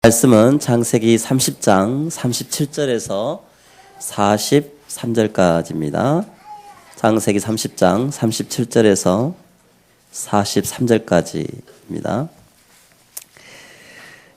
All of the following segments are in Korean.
말씀은 창세기 30장 37절에서 43절까지입니다. 창세기 30장 37절에서 43절까지입니다.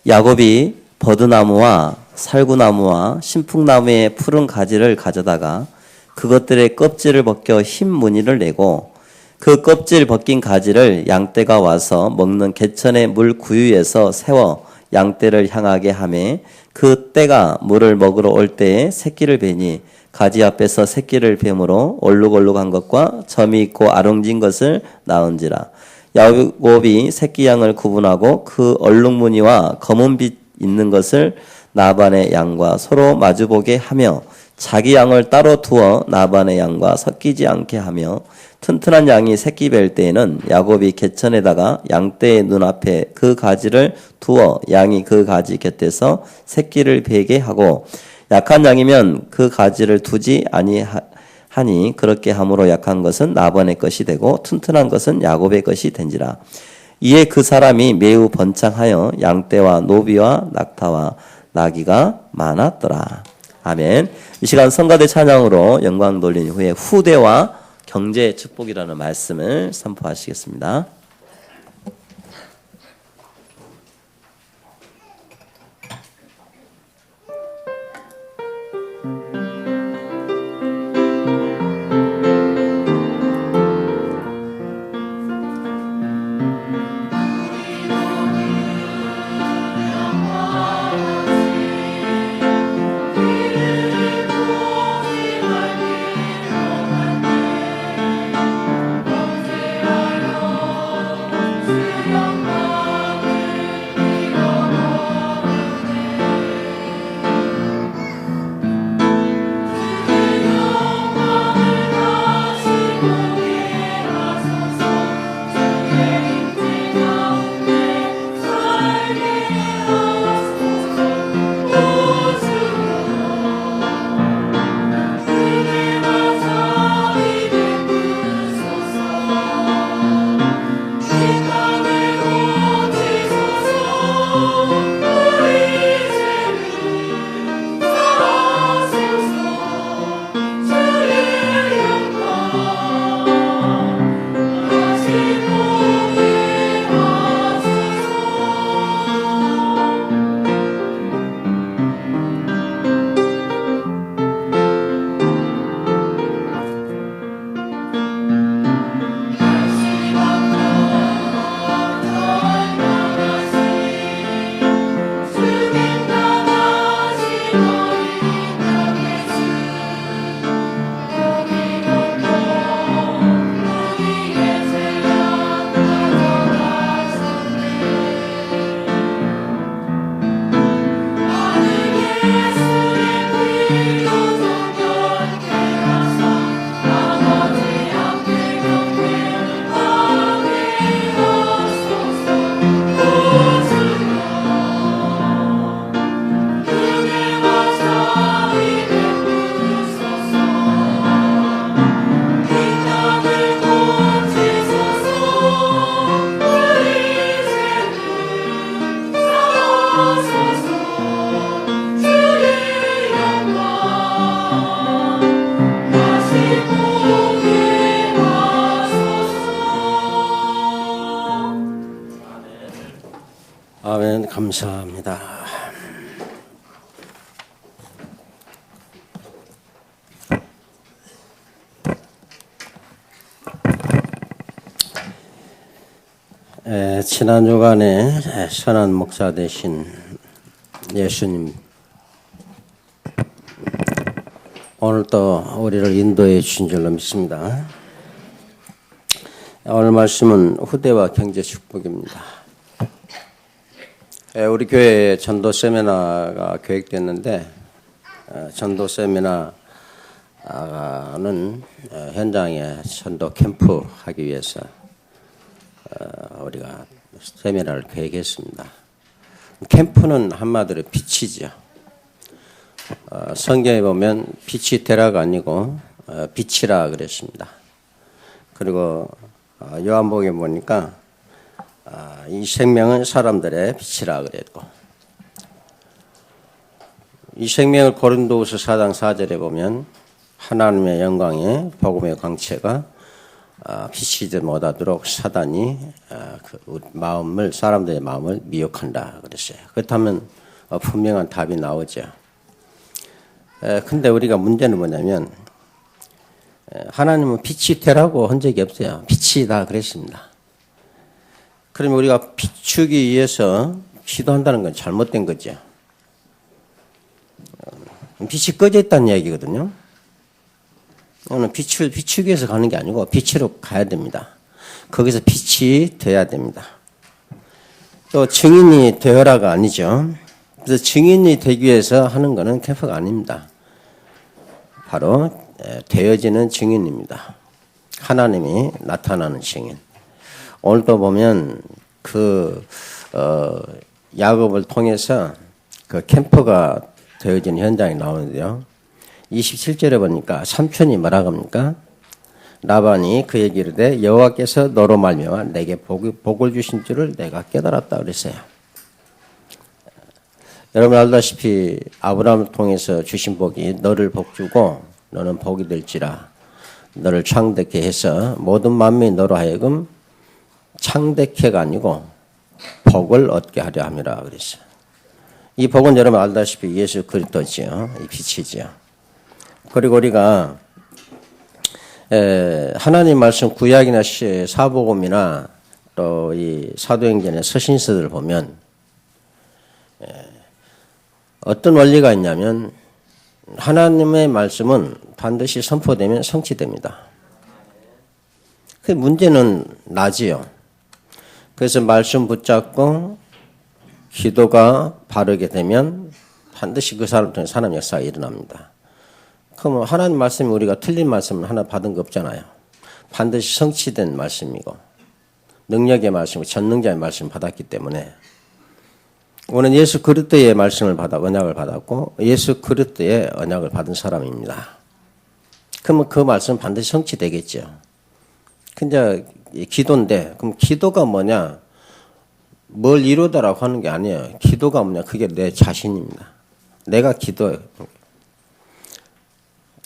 야곱이 버드나무와 살구나무와 신풍나무의 푸른 가지를 가져다가 그것들의 껍질을 벗겨 흰 무늬를 내고 그 껍질 벗긴 가지를 양떼가 와서 먹는 개천의 물 구유에서 세워 양떼를 향하게 하매 그 떼가 물을 먹으러 올 때에 새끼를 베니 가지 앞에서 새끼를 뱀으로 얼룩얼룩한 것과 점이 있고 아롱진 것을 낳은지라. 야곱이 새끼 양을 구분하고 그 얼룩무늬와 검은 빛 있는 것을 나반의 양과 서로 마주보게 하며 자기 양을 따로 두어 나반의 양과 섞이지 않게 하며 튼튼한 양이 새끼 뵐 때에는 야곱이 개천에다가 양떼의 눈앞에 그 가지를 두어 양이 그 가지 곁에서 새끼를 베게 하고 약한 양이면 그 가지를 두지 아니하니 그렇게 함으로 약한 것은 나반의 것이 되고 튼튼한 것은 야곱의 것이 된지라. 이에 그 사람이 매우 번창하여 양떼와 노비와 낙타와 나귀가 많았더라. 아멘. 이 시간 성가대 찬양으로 영광 돌린 후에 후대와 경제의 축복이라는 말씀을 선포하시겠습니다. 아멘. 감사합니다. 지난 주간에 선한 목사 되신 예수님, 오늘 또 우리를 인도해 주신 줄로 믿습니다. 오늘 말씀은 후대와 경제 축복입니다. 우리 교회에 전도 세미나가 계획됐는데 전도 세미나는 현장에 전도 캠프 하기 위해서 우리가 세미나를 계획했습니다. 캠프는 한마디로 빛이죠. 성경에 보면 빛이 되라가 아니고 빛이라 그랬습니다. 그리고 요한복음에 보니까 이 생명은 사람들의 빛이라 그랬고 이 생명을 고린도후서 4장 4절에 보면 하나님의 영광의 복음의 광채가 비치지 못하도록 사단이 사람들의 마음을 미혹한다 그랬어요. 그렇다면 분명한 답이 나오죠. 근데 우리가 문제는 뭐냐면 하나님은 빛이 되라고 한 적이 없어요. 빛이다 그랬습니다. 그러면 우리가 비추기 위해서 기도한다는 건 잘못된 거죠. 빛이 꺼져 있다는 얘기거든요. 오늘 빛을 비추기 위해서 가는 게 아니고 빛으로 가야 됩니다. 거기서 빛이 돼야 됩니다. 또 증인이 되어라가 아니죠. 그래서 증인이 되기 위해서 하는 것은 캠프가 아닙니다. 바로 되어지는 증인입니다. 하나님이 나타나는 증인. 오늘도 보면 야곱을 통해서 그 캠프가 되어진 현장이 나오는데요. 27절에 보니까 삼촌이 뭐라고 합니까? 라반이 그에게 이르되 여호와께서 너로 말미암아 내게 복을 주신 줄을 내가 깨달았다 그랬어요. 여러분 알다시피 아브라함을 통해서 주신 복이 너를 복주고 너는 복이 될지라 너를 창대케 해서 모든 만민이 너로 하여금 창대케가 아니고 복을 얻게 하려 함이라 그랬어요. 이 복은 여러분 알다시피 예수 그리스도지요. 이 빛이지요. 그리고 우리가 하나님 말씀 구약이나 사복음이나 또 이 사도행전의 서신서들을 보면 어떤 원리가 있냐면 하나님의 말씀은 반드시 선포되면 성취됩니다. 그 문제는 나지요. 그래서 말씀 붙잡고 기도가 바르게 되면 반드시 그 사람 통해 하나님 역사가 일어납니다. 그럼 하나님 말씀이 우리가 틀린 말씀을 하나 받은 거 없잖아요. 반드시 성취된 말씀이고 능력의 말씀이고 전능자의 말씀을 받았기 때문에 오늘 예수 그리스도의 말씀을 받아 언약을 받았고 예수 그리스도의 언약을 받은 사람입니다. 그러면 그 말씀은 반드시 성취되겠죠. 근데 기도인데 그럼 기도가 뭐냐? 뭘 이루다라고 하는 게 아니에요. 기도가 뭐냐? 그게 내 자신입니다. 내가 기도해요.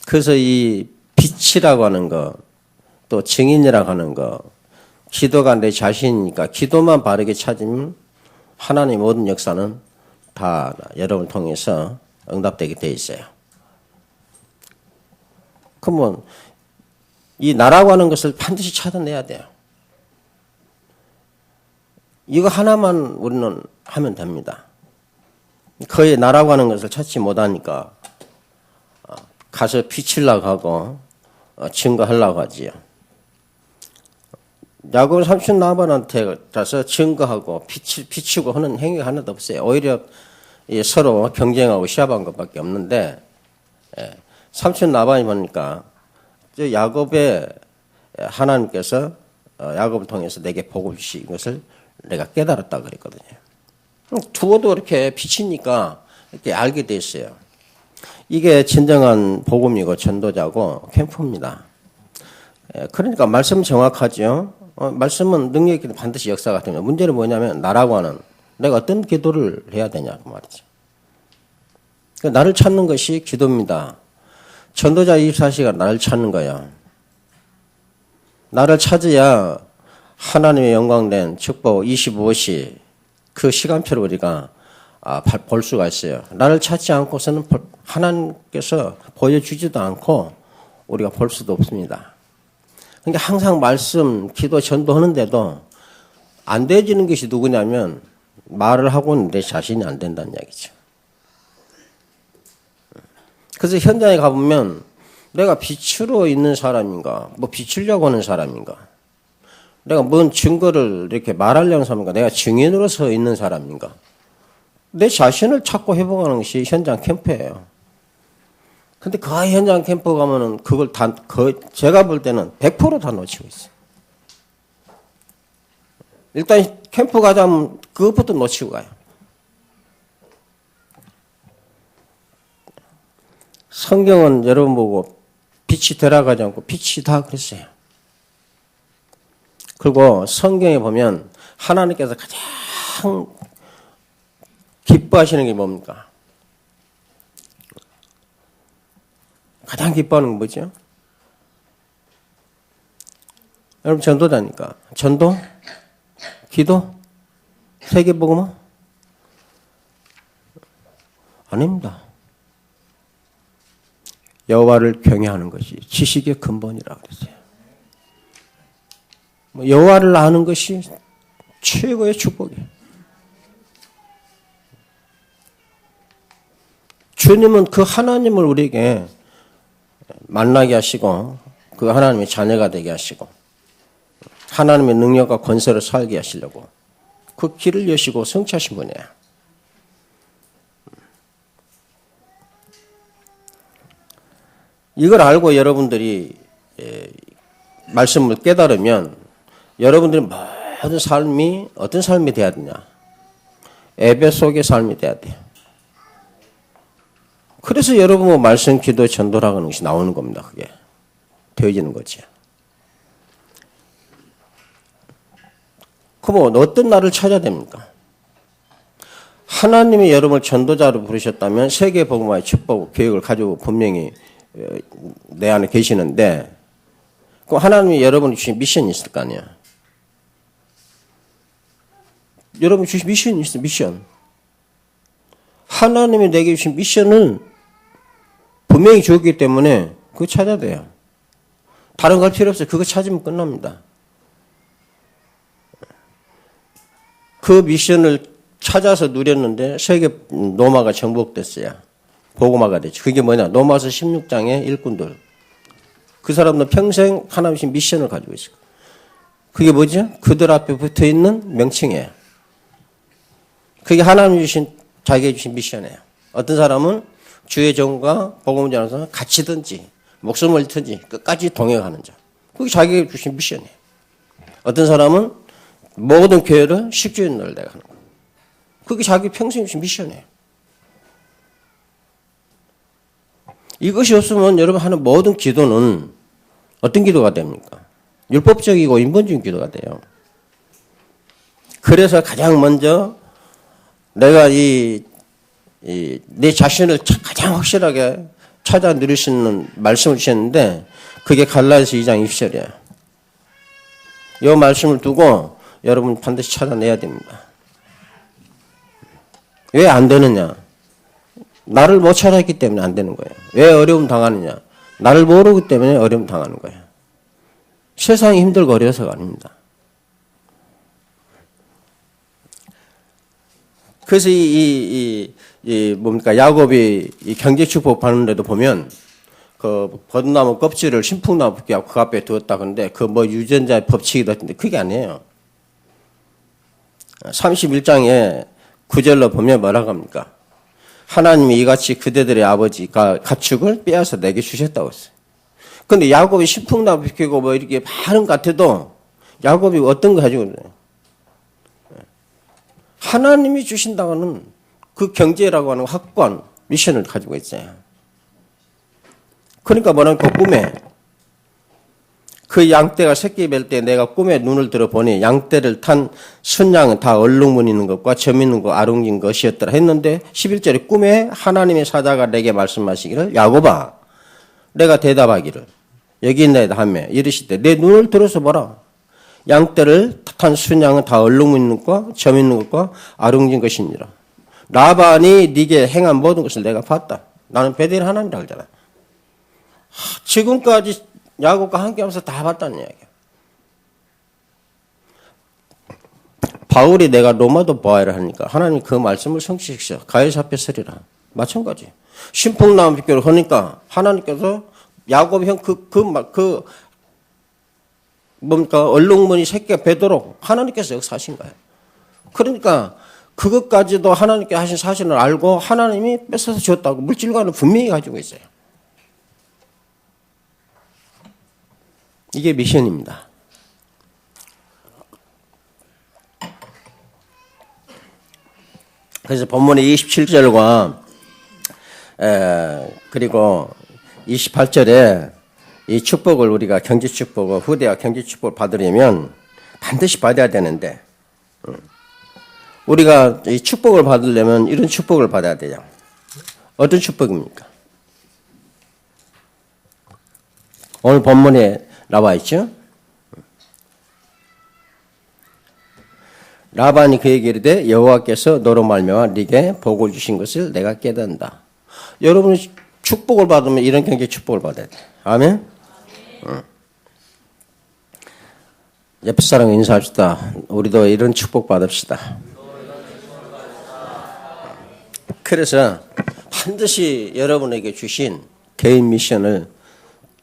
그래서 이 빛이라고 하는 거, 또 증인이라고 하는 거, 기도가 내 자신이니까 기도만 바르게 찾으면 하나님의 모든 역사는 다 여러분을 통해서 응답되게 돼 있어요. 그러면 이 나라고 하는 것을 반드시 찾아내야 돼요. 이거 하나만 우리는 하면 됩니다. 그의 나라고 하는 것을 찾지 못하니까 가서 비치려고 하고 증거하려고 하지요. 야곱 삼촌 라반한테 가서 증거하고 비치고 하는 행위가 하나도 없어요. 오히려 서로 경쟁하고 시합한 것밖에 없는데 삼촌 라반이 보니까 야곱의 하나님께서 야곱을 통해서 내게 복을 주신 것을 내가 깨달았다 그랬거든요. 두어도 이렇게 비치니까 이렇게 알게 됐어요. 이게 진정한 복음이고 전도자고 캠프입니다. 그러니까 말씀 정확하죠. 말씀은 능력이 반드시 역사가 됩니다. 문제는 뭐냐면 나라고 하는 내가 어떤 기도를 해야 되냐고 말이죠. 나를 찾는 것이 기도입니다. 전도자 24시간 나를 찾는 거야. 나를 찾아야 하나님의 영광된 축복 25시 그 시간표를 우리가 볼 수가 있어요. 나를 찾지 않고서는 하나님께서 보여주지도 않고 우리가 볼 수도 없습니다. 그러니까 항상 말씀, 기도, 전도하는데도 안 되어지는 것이 누구냐면 말을 하고는 내 자신이 안 된다는 이야기죠. 그래서 현장에 가보면 내가 빛으로 있는 사람인가, 뭐 비추려고 하는 사람인가, 내가 뭔 증거를 이렇게 말하려는 사람인가, 내가 증인으로서 있는 사람인가, 내 자신을 찾고 회복하는 것이 현장 캠프예요. 근데 그 현장 캠프 가면은 그걸 제가 볼 때는 100% 놓치고 있어요. 일단 캠프 가자면 그것부터 놓치고 가요. 성경은 여러분 보고 빛이 되라가지 않고 빛이 다 그랬어요. 그리고 성경에 보면 하나님께서 가장 기뻐하시는 게 뭡니까? 가장 기뻐하는 건 뭐죠? 여러분 전도자니까. 전도? 기도? 세계복음화? 아닙니다. 여호와를 경외하는 것이 지식의 근본이라고 그랬어요. 여호와를 아는 것이 최고의 축복이에요. 주님은 그 하나님을 우리에게 만나게 하시고 그 하나님의 자녀가 되게 하시고 하나님의 능력과 권세를 살게 하시려고 그 길을 여시고 성취하신 분이에요. 이걸 알고 여러분들이 말씀을 깨달으면 여러분들의 모든 삶이 어떤 삶이 돼야 되냐? 예배 속의 삶이 돼야 돼요. 그래서 여러분 말씀, 기도, 전도라고 하는 것이 나오는 겁니다. 그게 되어지는 거지. 그럼 어떤 날을 찾아야 됩니까? 하나님이 여러분을 전도자로 부르셨다면 세계복음화의 축복 계획을 가지고 분명히 내 안에 계시는데 그 하나님이 여러분이 주신 미션이 있을 거 아니야. 여러분 주신 미션이 있어요. 미션. 하나님이 내게 주신 미션을 분명히 주었기 때문에 그거 찾아야 돼요. 다른 거 할 필요 없어요. 그거 찾으면 끝납니다. 그 미션을 찾아서 누렸는데 세계 로마가 정복됐어요. 복음화가 됐죠. 그게 뭐냐? 로마서 16장의 일꾼들. 그 사람들 평생 하나님 주신 미션을 가지고 있어요. 그게 뭐죠? 그들 앞에 붙어 있는 명칭이에요. 그게 하나님 주신 자기가 주신 미션이에요. 어떤 사람은 주의 종과 복음을 전하면서 갇히든지 목숨을 잃든지 끝까지 동행하는 자. 그게 자기가 주신 미션이에요. 어떤 사람은 모든 교회를 10주년 날 내가 하는 거예요. 그게 자기 평생 주신 미션이에요. 이것이 없으면 여러분 하는 모든 기도는 어떤 기도가 됩니까? 율법적이고 인본적인 기도가 돼요. 그래서 가장 먼저 내가 내 자신을 가장 확실하게 찾아 누릴 수 있는 말씀을 주셨는데 그게 갈라디아서 2장 20절이에요. 이 말씀을 두고 여러분 반드시 찾아내야 됩니다. 왜 안 되느냐? 나를 못 찾았기 때문에 안 되는 거예요. 왜 어려움 당하느냐? 나를 모르기 때문에 어려움 당하는 거예요. 세상이 힘들고 어려워서가 아닙니다. 그래서 뭡니까? 야곱이 이 경제 축복 받는데도 보면 그 버드나무 껍질을 신풍나무 붓기하고 그 앞에 두었다 그러는데 그 뭐 유전자의 법칙이다 했는데 그게 아니에요. 31장에 9절로 보면 뭐라고 합니까? 하나님이 이같이 그대들의 아버지가 가축을 빼앗아 내게 주셨다고 했어요. 근데 야곱이 신풍나무 붓기고 뭐 이렇게 많은 것 같아도 야곱이 어떤 거 가지고 있어요? 하나님이 주신다고는 그 경제라고 하는 확고한 미션을 가지고 있어요. 그러니까 뭐냐면 그 꿈에 그 양떼가 새끼 뵐 때 내가 꿈에 눈을 들어보니 양떼를 탄 순양은 다 얼룩무늬 있는 것과 점 있는 거 아롱진 것이었더라 했는데 11절에 꿈에 하나님의 사자가 내게 말씀하시기를 야곱아 내가 대답하기를 여기 있나이다 하며 이르시되 내 눈을 들어서 보라 양떼를 탄 순양은 다 얼룩무늬 있는 것과 점 있는 것과 아롱진 것이니라. 라반이 네게 행한 모든 것을 내가 봤다. 나는 베델 하나님이라고 하잖아. 지금까지 야곱과 함께하면서 다 봤다는 이야기야. 바울이 내가 로마도 보아야 하니까 하나님이 그 말씀을 성취시켜 가해사 앞에 서리라. 마찬가지. 신풍나무 빗결을 하니까 하나님께서 야곱 형 뭡니까 얼룩무늬 새끼가 배도록 하나님께서 역사하신 거예요. 그러니까 그것까지도 하나님께 하신 사실을 알고 하나님이 뺏어서 줬다고 물질과는 분명히 가지고 있어요. 이게 미션입니다. 그래서 본문의 27절과 그리고 28절에 이 축복을 우리가 경제 축복을 후대와 경제 축복을 받으려면 반드시 받아야 되는데 우리가 이 축복을 받으려면 이런 축복을 받아야 돼요. 어떤 축복입니까? 오늘 본문에 나와 있죠. 라반이 그에게 이르되 여호와께서 너로 말미암아 네게 복을 주신 것을 내가 깨닫는다. 여러분이 축복을 받으면 이런 경제 축복을 받아야 돼. 아멘. 옆 사람 인사합시다. 우리도 이런 축복 받읍시다. 그래서 반드시 여러분에게 주신 개인 미션을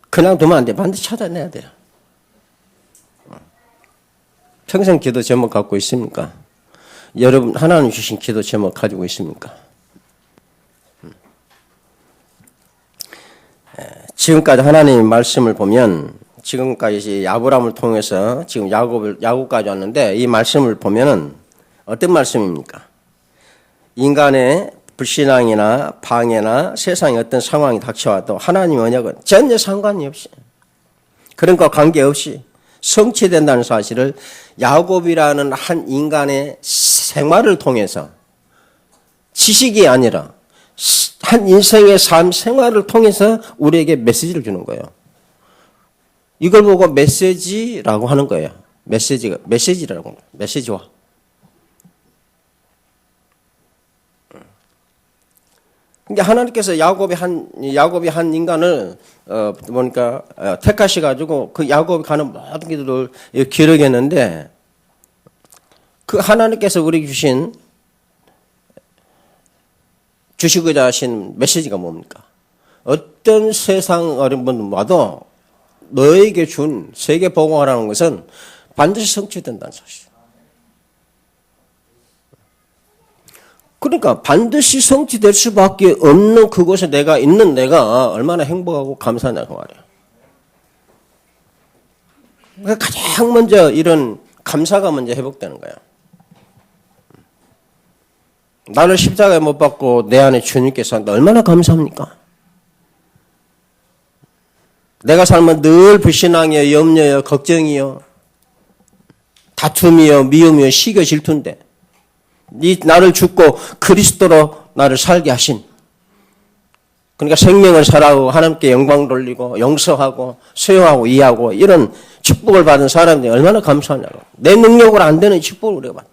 그냥 두면 안 돼. 반드시 찾아내야 돼요. 평생 기도 제목 갖고 있습니까? 여러분 하나님 주신 기도 제목 가지고 있습니까? 지금까지 하나님의 말씀을 보면 지금까지 아브라함을 통해서 지금 야곱까지 왔는데 이 말씀을 보면은 어떤 말씀입니까? 인간의 불신앙이나 방해나 세상의 어떤 상황이 닥쳐와도 하나님의 언약은 전혀 상관이 없이 그런 거 관계없이 성취된다는 사실을 야곱이라는 한 인간의 생활을 통해서 지식이 아니라 한 인생의 삶 생활을 통해서 우리에게 메시지를 주는 거예요. 이걸 보고 메시지라고 하는 거예요. 메시지라고 메시지화. 그러니까 하나님께서 야곱이 한 인간을 택하시 가지고 그 야곱이 가는 모든 길을 기록했는데 그 하나님께서 우리에게 주시고자 하신 메시지가 뭡니까? 어떤 세상 어려운 와도 너에게 준 세계 복음화라는 것은 반드시 성취된다는 사실. 그러니까 반드시 성취될 수밖에 없는 그곳에 내가 있는 내가 얼마나 행복하고 감사하냐 그 말이에요. 그러니까 가장 먼저 이런 감사가 먼저 회복되는 거예요. 나를 십자가에 못 박고 내 안에 주님께서 산다. 얼마나 감사합니까? 내가 살면 늘 불신앙이요, 염려요, 걱정이요, 다툼이요, 미움이요, 시겨 질투인데 나를 죽고 그리스도로 나를 살게 하신 그러니까 생명을 살아가고 하나님께 영광 돌리고 용서하고 수용하고 이해하고 이런 축복을 받은 사람들이 얼마나 감사하냐고. 내 능력으로 안 되는 축복을 우리가 받는.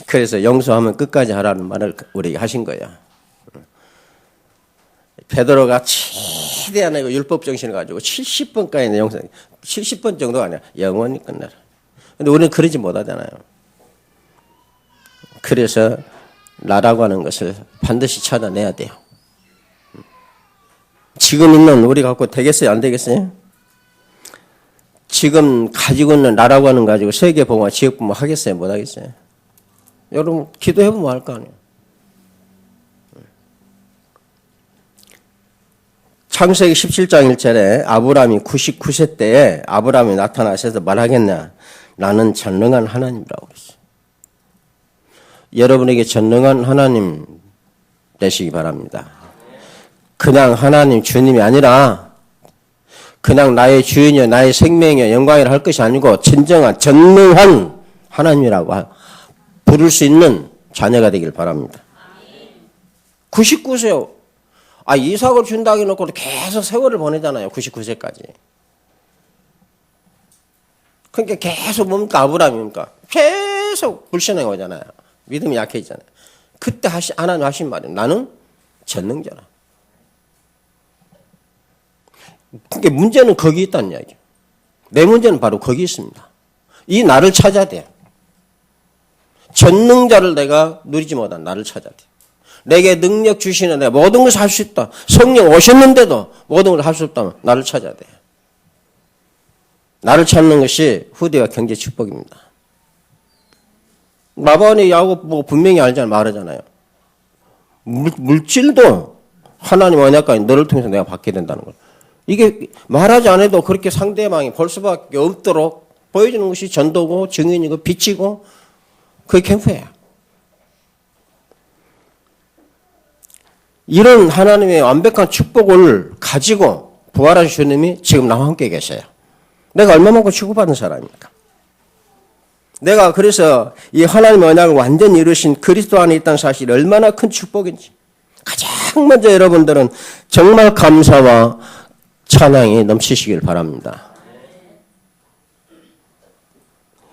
그래서 용서하면 끝까지 하라는 말을 우리에게 하신 거예요. 베드로가 최대한 율법 정신을 가지고 70번까지는 용서, 70번 정도가 아니라 영원히 끝내라. 근데 우리는 그러지 못하잖아요. 그래서 나라고 하는 것을 반드시 찾아내야 돼요. 지금 있는 우리 갖고 되겠어요? 안 되겠어요? 지금 가지고 있는 나라고 하는 거 가지고 세계복음화, 지역복음화 하겠어요? 못 하겠어요? 여러분 기도해보면 알 거 아니에요. 창세기 17장 1절에 아브라함이 99세 때에 아브라함이 나타나셔서 말하겠냐. 나는 전능한 하나님이라고 그랬어요. 여러분에게 전능한 하나님 되시기 바랍니다. 그냥 하나님 주님이 아니라 그냥 나의 주인이요 나의 생명이요 영광이라 할 것이 아니고 진정한 전능한 하나님이라고 부를 수 있는 자녀가 되길 바랍니다. 99세요. 이삭을 준다고 해놓고 계속 세월을 보내잖아요. 99세까지. 그러니까 계속 뭡니까? 아브라함입니까? 계속 불신앙이 오잖아요. 믿음이 약해지잖아요. 그때 하나님 하신 말이에요. 나는 전능자라. 그러니까 문제는 거기 있다는 이야기예요. 내 문제는 바로 거기 있습니다. 이 나를 찾아야 돼요. 전능자를 내가 누리지 못한 나를 찾아야 돼요. 내게 능력 주시는 내가 모든 것을 할 수 있다. 성령 오셨는데도 모든 것을 할 수 없다면 나를 찾아야 돼요. 나를 찾는 것이 후대와 경제 축복입니다. 라반이 야곱 보고 분명히 알잖아요. 말하잖아요. 물질도 하나님 언약까지 너를 통해서 내가 받게 된다는 걸. 이게 말하지 않아도 그렇게 상대방이 볼 수밖에 없도록 보여주는 것이 전도고 증인이고 빛이고 그게 캠프예요. 이런 하나님의 완벽한 축복을 가지고 부활하신 주님이 지금 나와 함께 계셔요. 내가 얼마만큼 축복받은 사람입니까? 내가 그래서 이 하나님의 언약을 완전히 이루신 그리스도 안에 있다는 사실이 얼마나 큰 축복인지 가장 먼저 여러분들은 정말 감사와 찬양이 넘치시길 바랍니다.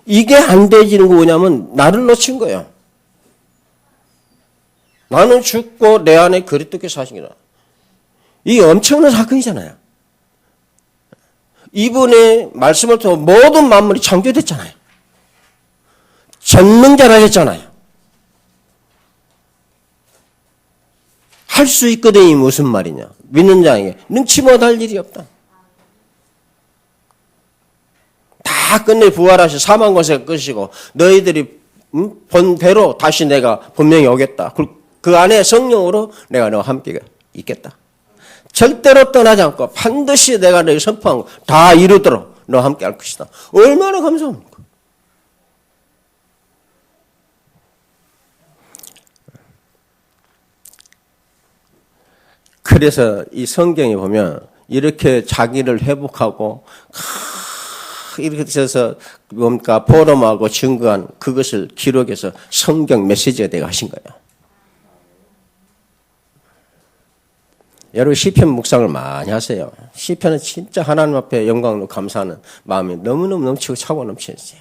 이게 안 되지는 거 뭐냐면 나를 놓친 거예요. 나는 죽고 내 안에 그리스도께서 사신 거다. 이게 엄청난 사건이잖아요. 이분의 말씀을 통해 모든 만물이 창조됐잖아요. 전능자라 했잖아요. 할 수 있거든. 이 무슨 말이냐. 믿는 자에게 능치 못할 일이 없다. 다 끝내 부활하시 사망 권세가 끝이고 너희들이 본대로 다시 내가 분명히 오겠다. 그 안에 성령으로 내가 너와 함께 있겠다. 절대로 떠나지 않고 반드시 내가 너희 선포한 거 다 이루도록 너와 함께 할 것이다. 얼마나 감사합니까? 그래서 이 성경에 보면 이렇게 자기를 회복하고 이렇게 해서 뭡니까 포럼하고 증거한 그것을 기록해서 성경 메시지가 되게 하신 거예요. 여러분 시편 묵상을 많이 하세요. 시편은 진짜 하나님 앞에 영광으로 감사하는 마음이 너무너무 넘치고 차고 넘치셨어요.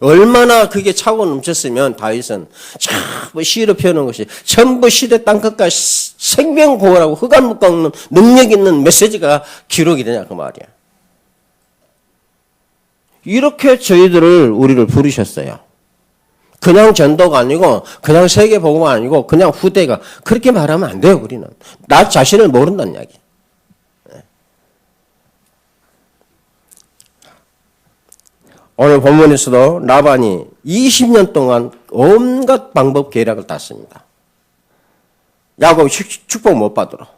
얼마나 그게 차고 넘쳤으면 다윗은 전부 시로 표현한 것이 전부 시대 땅끝까지 생명고하고 흑암 묶어놓는 능력 있는 메시지가 기록이 되냐 그 말이야. 이렇게 우리를 부르셨어요. 그냥 전도가 아니고 그냥 세계복음가 아니고 그냥 후대가 그렇게 말하면 안 돼요. 우리는 나 자신을 모른다는 이야기. 오늘 본문에서도 라반이 20년 동안 온갖 방법 계략을 땄습니다. 야곱이 축복 못 받도록.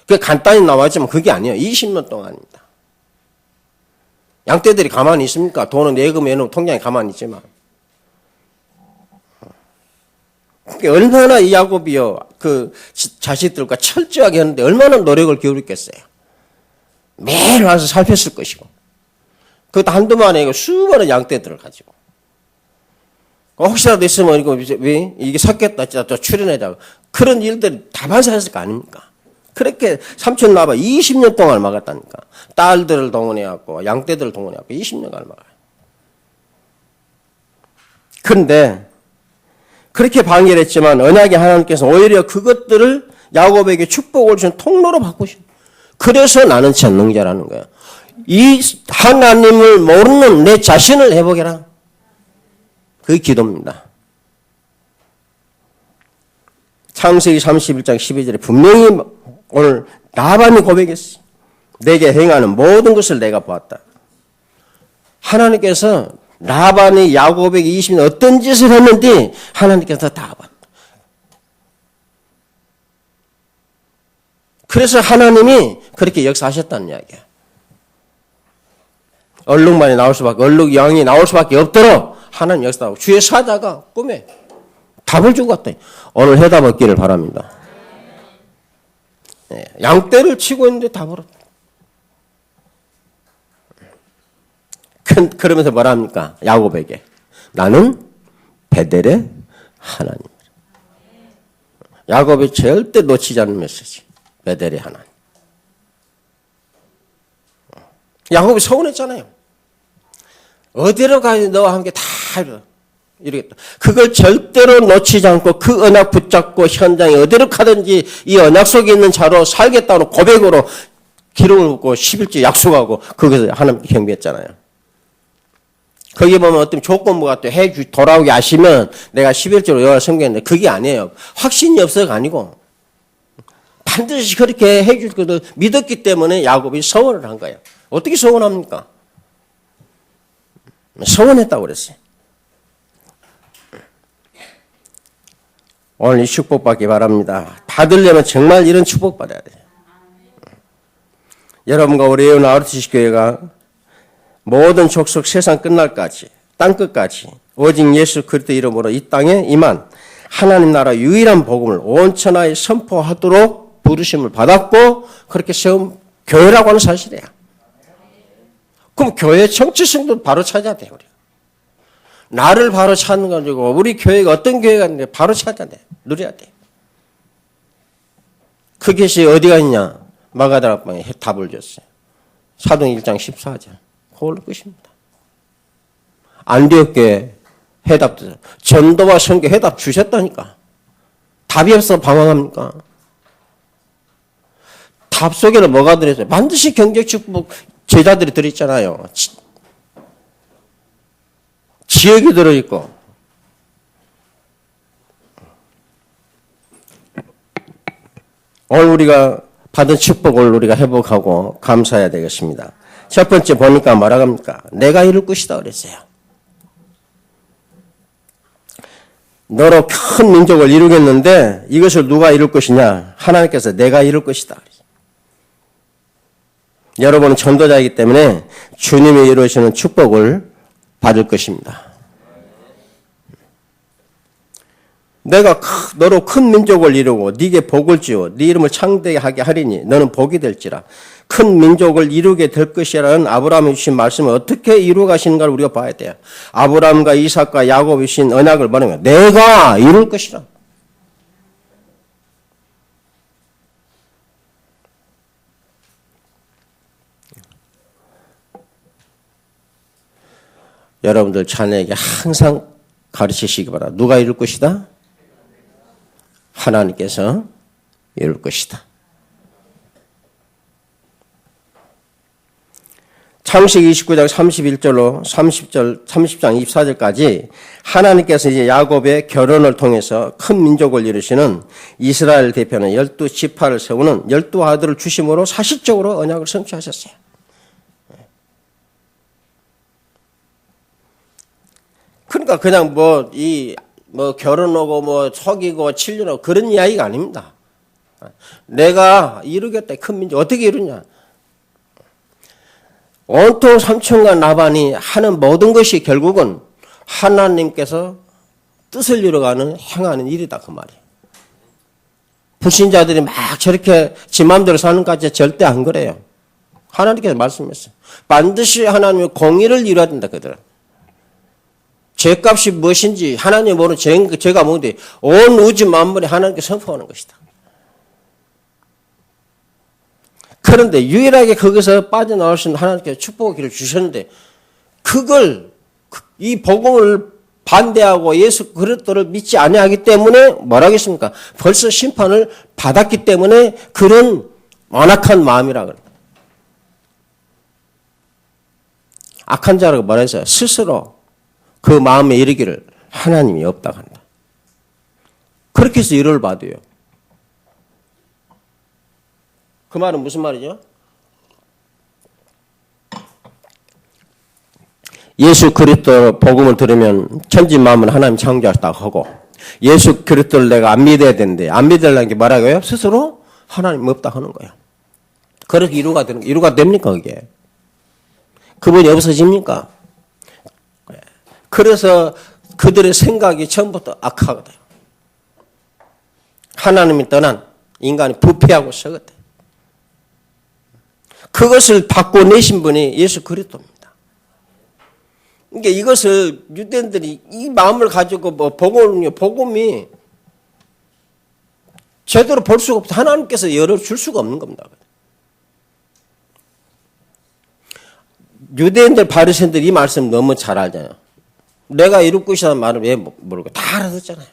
그게 간단히 나왔지만 그게 아니에요. 20년 동안입니다. 양떼들이 가만히 있습니까? 돈은 예금해놓은 통장에 가만히 있지만. 얼마나 이 야곱이요, 그 자식들과 철저하게 했는데 얼마나 노력을 기울였겠어요. 매일 와서 살폈을 것이고. 그것도 한두만 아니고 수많은 양떼들을 가지고. 혹시라도 있으면 이게 섞였다, 또 출연해자고. 그런 일들이 다반사했을 거 아닙니까? 그렇게 삼촌 나봐 20년 동안 막았다니까. 딸들을 동원해갖고, 양떼들을 동원해갖고 20년간 막아요. 그런데, 그렇게 방해를 했지만, 언약의 하나님께서 오히려 그것들을 야곱에게 축복을 주는 통로로 바꾸신. 그래서 나는 전능자라는 거예요. 이 하나님을 모르는 내 자신을 회복해라. 그게 기도입니다. 창세기 31장 12절에 분명히 오늘 라반이 고백했어요. 내게 행하는 모든 것을 내가 보았다. 하나님께서 라반이 야곱에게 20년 어떤 짓을 했는지 하나님께서 다 봤다. 그래서 하나님이 그렇게 역사하셨다는 이야기야. 얼룩만이 나올 수밖에, 얼룩 양이 나올 수밖에 없도록 하나님 역사하고 주의 사자가 꿈에 답을 주고 갔다. 오늘 해답 얻기를 바랍니다. 네, 양떼를 치고 있는데 답을 얻다. 그러면서 뭐라 합니까? 야곱에게. 나는 베델의 하나님이다. 야곱이 절대 놓치지 않는 메시지. 베델의 하나님. 야곱이 서운했잖아요. 어디로 가야 너와 함께 다 이러겠다. 그걸 절대로 놓치지 않고 그 언약 붙잡고 현장에 어디로 가든지 이 언약 속에 있는 자로 살겠다는 고백으로 기록을 붓고 11조 약속하고 거기서 하나님께 경배했잖아요. 거기 보면 어떤 조건부가 또 돌아오게 하시면 내가 11조로 여호와를 섬겼는데 그게 아니에요. 확신이 없어가 아니고 반드시 그렇게 해줄 것을 믿었기 때문에 야곱이 서원을 한 거예요. 어떻게 서원합니까? 서원했다고 그랬어요. 오늘 이 축복 받기 바랍니다. 받으려면 정말 이런 축복 받아야 돼요. 여러분과 우리 예언 아우트리치 교회가 모든 족속 세상 끝날까지 땅끝까지 오직 예수 그리스도 이름으로 이 땅에 임한 하나님 나라 유일한 복음을 온 천하에 선포하도록 부르심을 받았고 그렇게 세운 교회라고 하는 사실이에요. 그럼 교회 정체성도 바로 찾아야 돼요. 우리가. 나를 바로 찾는 가지고 우리 교회가 어떤 교회가 있는데 바로 찾아야 돼. 누려야 돼. 그 계시 어디가 있냐? 마가다락방에 답을 줬어요. 사도행 1장 14절. 그걸로 끝입니다. 안디옥교회 해답도 전도와 선교 해답 주셨다니까. 답이 없어 방황합니까? 답 속에는 뭐가 들어있어요? 반드시 경제적 축복 제자들이 들어있잖아요. 지역이 들어있고. 오늘 우리가 받은 축복을 우리가 회복하고 감사해야 되겠습니다. 첫 번째 보니까 뭐라 합니까? 내가 이룰 것이다 그랬어요. 너로 큰 민족을 이루겠는데 이것을 누가 이룰 것이냐? 하나님께서 내가 이룰 것이다. 여러분은 전도자이기 때문에 주님이 이루시는 축복을 받을 것입니다. 내가 너로 큰 민족을 이루고 네게 복을 지어 네 이름을 창대하게 하리니 너는 복이 될지라. 큰 민족을 이루게 될 것이라는 아브라함이 주신 말씀을 어떻게 이루어 가시는가를 우리가 봐야 돼요. 아브라함과 이삭과 야곱이 주신 언약을 뭐냐면 내가 이룰 것이라. 여러분들 자녀에게 항상 가르치시기 바랍니다. 누가 이룰 것이다? 하나님께서 이룰 것이다. 창세기 29장 31절로 30장 24절까지 하나님께서 이제 야곱의 결혼을 통해서 큰 민족을 이루시는 이스라엘 대표는 12지파를 세우는 12아들을 주심으로 사실적으로 언약을 성취하셨어요. 그러니까 그냥 결혼하고 속이고 치려고 그런 이야기가 아닙니다. 내가 이루겠다. 큰 민족 어떻게 이루냐? 온통 삼촌과 나반이 하는 모든 것이 결국은 하나님께서 뜻을 이루어가는 행하는 일이다 그 말이에요. 불신자들이 막 저렇게 지 마음대로 사는 것까지 절대 안 그래요. 하나님께서 말씀했어요. 반드시 하나님의 공의를 이루어야 된다 그들은. 죄값이 무엇인지 하나님이 모르는 죄가 뭔데 온 우주 만물이 하나님께 선포하는 것이다. 그런데 유일하게 거기서 빠져나올 수 있는 하나님께서 축복의 길을 주셨는데 그걸 이 복음을 반대하고 예수 그리스도를 믿지 아니하기 때문에 뭐라 하겠습니까? 벌써 심판을 받았기 때문에 그런 완악한 마음이라 그래요. 악한 자라고 뭐라 했어요? 스스로 그 마음에 이르기를 하나님이 없다고 한다. 그렇게 해서 위로를 받아요. 그 말은 무슨 말이죠? 예수 그리스도 복음을 들으면 천지 마음은 하나님 창조하셨다고 하고 예수 그리스도를 내가 안 믿어야 되는데 안 믿으려는 게 뭐라고요? 스스로 하나님 없다 하는 거예요. 그렇게 이루가 되는 거 이루가 됩니까 그게? 그분이 없어집니까? 그래서 그들의 생각이 처음부터 악하거든. 하나님이 떠난 인간이 부패하고 썩었대. 그것을 바꿔내신 분이 예수 그리스도입니다. 그러니까 이것을 유대인들이 이 마음을 가지고 복음이 제대로 볼 수가 없어. 하나님께서 열어줄 수가 없는 겁니다. 유대인들 바리새인들 이 말씀 너무 잘 알잖아요. 내가 이룰 것이라는 말을 왜 모르고 다 알아듣잖아요.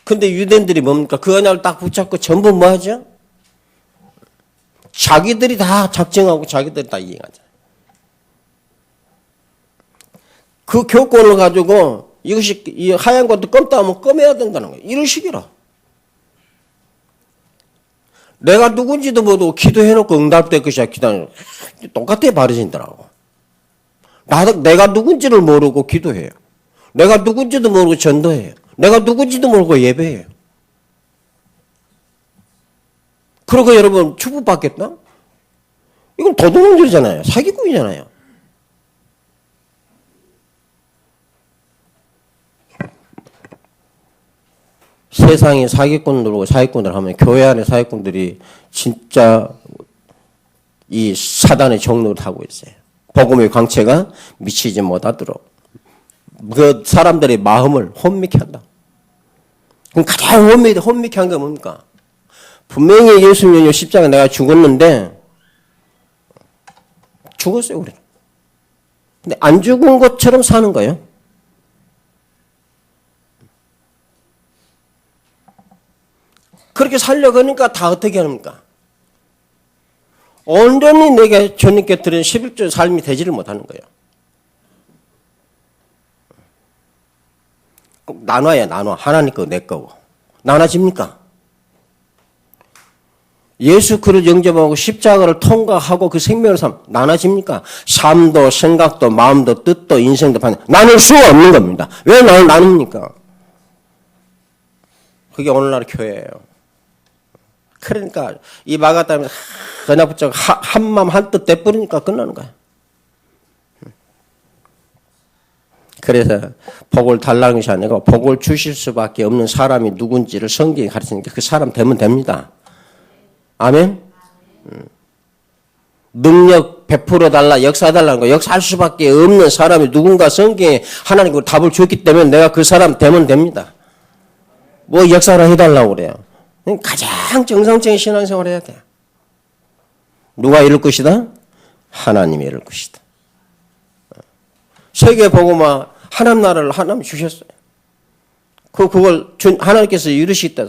근데 유대인들이 뭡니까? 그 언약을 딱 붙잡고 전부 뭐 하죠? 자기들이 다 작정하고 자기들이 다 이행하잖아요. 그 교권을 가지고 이것이 이 하얀 것도 검다 하면 검해야 된다는 거예요. 이런 식이라. 내가 누군지도 모르고 기도해놓고 응답될 것이야. 기도하는 똑같아 바리새인들하고. 내가 누군지를 모르고 기도해요. 내가 누군지도 모르고 전도해요. 내가 누군지도 모르고 예배해요. 그러고 여러분 축복받겠다? 이건 도둑놈들이잖아요. 사기꾼이잖아요. 세상에 사기꾼들하고 사기꾼들 하면 교회 안에 사기꾼들이 진짜 이 사단의 종로를 하고 있어요. 복음의 광채가 미치지 못하도록 그 사람들의 마음을 혼미케 한다. 그럼 가장 혼미케 한 게 뭡니까? 분명히 예수님이 십자가 내가 죽었는데 죽었어요, 우리는. 근데 안 죽은 것처럼 사는 거예요. 그렇게 살려고 하니까 다 어떻게 합니까? 온전히 내게 주님께 드린 11조 삶이 되지를 못하는 거예요. 꼭 나눠야 나눠. 하나님 거 내 거고. 나눠집니까? 예수 그를 영접하고 십자가를 통과하고 그 생명을 나눠집니까? 삶도 생각도 마음도 뜻도 인생도 나눌 수가 없는 겁니다. 왜 나눕니까? 그게 오늘날 교회예요. 그러니까 이 마가다면 그냥 붙잡고 한마음 한뜻 돼버리니까 끝나는 거야. 그래서 복을 달라는 것이 아니고 복을 주실 수밖에 없는 사람이 누군지를 성경이 가르치니까 그 사람 되면 됩니다. 아멘? 능력 100% 달라, 역사 달라는 거, 역사할 수밖에 없는 사람이 누군가 성경에 하나님 답을 줬기 때문에 내가 그 사람 되면 됩니다. 뭐 역사를 해달라고 그래요. 가장 정상적인 신앙생활을 해야 돼요. 누가 이룰 것이다? 하나님이 이룰 것이다. 세계 복음화 하나님 나라를 하나님 주셨어요. 그걸 하나님께서 이루시겠다.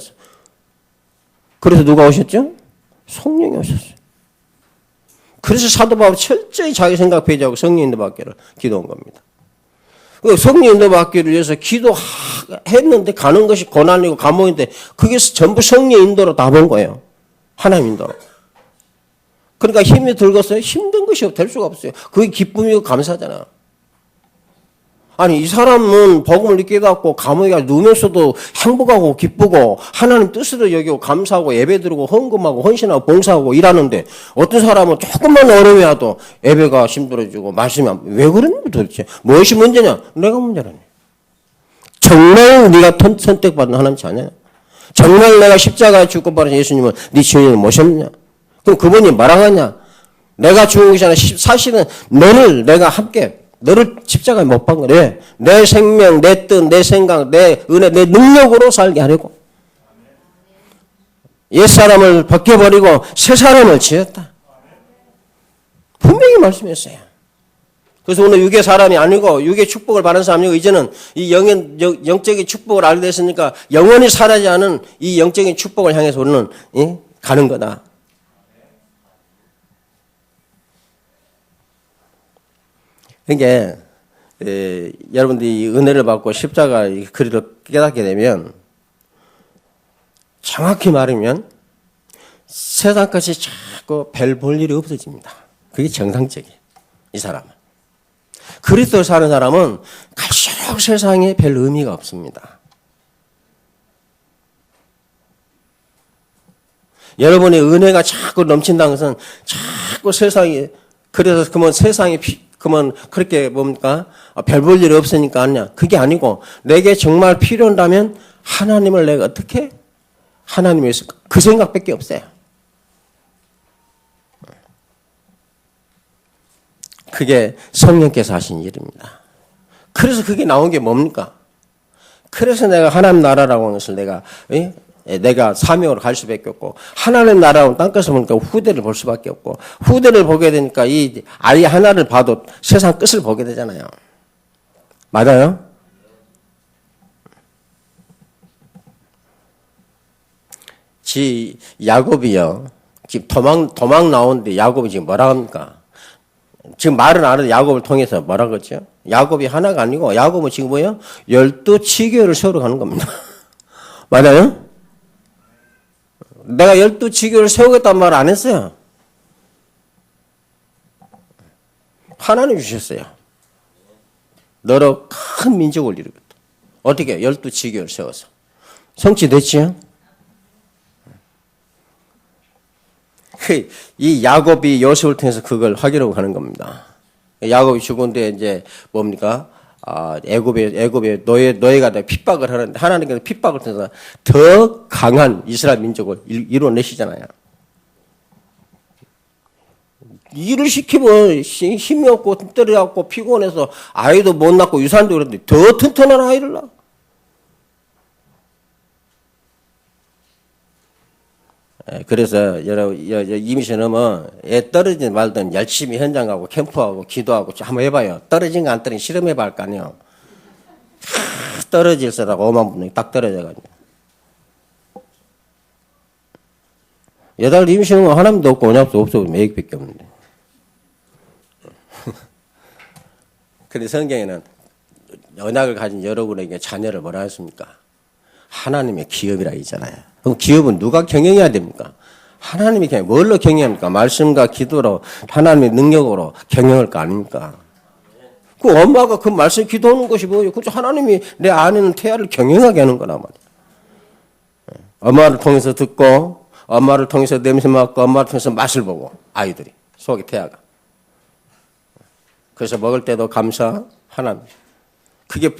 그래서 누가 오셨죠? 성령이 오셨어요. 그래서 사도 바울이 철저히 자기 생각 배제하고 성령 인도 받기를 기도한 겁니다. 성령 인도 받기를 위해서 기도했는데 가는 것이 고난이고 감옥인데 그게 전부 성령 인도로 다 본 거예요. 하나님 인도로. 그러니까 힘이 들겠어요? 힘든 것이 될 수가 없어요. 그게 기쁨이고 감사잖아. 아니 이 사람은 복음을 깨닫고 감옥에 누우면서도 행복하고 기쁘고 하나님 뜻으로 여기고 감사하고 예배드리고 헌금하고 헌신하고 봉사하고 일하는데 어떤 사람은 조금만 어려움이 와도 예배가 힘들어지고 말씀이 왜 그러는 거야 도대체? 무엇이 문제냐? 내가 문제라네. 정말 네가 선택받은 하나님 자녀냐? 정말 내가 십자가에 죽고 바른 예수님을 네 주인을 모셨느냐? 그럼 그분이 뭐라고 하냐? 내가 죽은 것이 아니라 사실은 내가 함께 너를 십자가에 못 박은 거래. 내 생명, 내 뜻, 내 생각, 내 은혜, 내 능력으로 살게 하려고. 옛사람을 벗겨버리고 새 사람을 지었다. 분명히 말씀했어요. 그래서 오늘 육의 사람이 아니고 육의 축복을 받은 사람이고 이제는 이 영적인 축복을 알게 됐으니까 영원히 사라지지 않은 이 영적인 축복을 향해서 우리는 가는 거다. 그러니까 여러분들이 은혜를 받고 십자가의 그리를 깨닫게 되면 정확히 말하면 세상까지 자꾸 별 볼 일이 없어집니다. 그게 정상적이에요. 이 사람은. 그리스도를 사는 사람은 갈수록 세상에 별 의미가 없습니다. 여러분의 은혜가 자꾸 넘친다는 것은 자꾸 세상에 그래서 그러면 세상에 그러면 그렇게 뭡니까? 별 볼 일이 없으니까 아니냐. 그게 아니고 내게 정말 필요한다면 하나님을 내가 어떻게 하나님을 위해서 그 생각밖에 없어요. 그게 성령께서 하신 일입니다. 그래서 그게 나온 게 뭡니까? 그래서 내가 하나님 나라라고 하는 것을 내가 사명으로 갈 수밖에 없고 하나님 나라는 땅끝을 보니까 후대를 볼 수밖에 없고 후대를 보게 되니까 이 아이 하나를 봐도 세상 끝을 보게 되잖아요. 맞아요? 야곱이요. 지금 도망 나오는데 야곱이 지금 뭐라 합니까? 지금 말은 안 해도 야곱을 통해서 뭐라 그러죠? 야곱이 하나가 아니고 야곱은 지금 뭐예요? 12지교를 세우러 가는 겁니다. 맞아요? 내가 12지교를 세우겠다는 말을 안 했어요. 하나님 주셨어요. 너로 큰 민족을 이루겠다. 어떻게? 12지교를 세워서. 성취됐지요? 이 야곱이 요셉을 통해서 그걸 확인하고 가는 겁니다. 야곱이 죽은 뒤에 이제 뭡니까? 애굽의 노예가 핍박을 하는데 하나님께서 핍박을 통해서 더 강한 이스라엘 민족을 이루어내시잖아요. 일을 시키면 힘이 없고 떨어갖고 피곤해서 아이도 못 낳고 유산도 그런데 더 튼튼한 아이를 낳아. 그래서 여러분 이미시는 애 떨어지든 말든 열심히 현장 가고 캠프하고 기도하고 한번 해봐요. 떨어진 거 안 떨어진 실험해봐 할 거 아니에요. 떨어질 서라고 5만 분이 딱 떨어져가지고. 8달 임신은 하나님도 없고 언약도 없어 매일밖에 없는데. 근데 성경에는 언약을 가진 여러분에게 자녀를 뭐라 했습니까? 하나님의 기업이라 했잖아요. 그럼 기업은 누가 경영해야 됩니까? 하나님이 경영, 뭘로 경영합니까? 말씀과 기도로 하나님의 능력으로 경영할 거 아닙니까? 그 엄마가 그 말씀 기도하는 것이 뭐예요? 그죠? 하나님이 내 안에 있는 태아를 경영하게 하는 거란 말이에요. 엄마를 통해서 듣고 엄마를 통해서 냄새 맡고 엄마를 통해서 맛을 보고 아이들이 속에 태아가. 그래서 먹을 때도 감사 하나님. 그게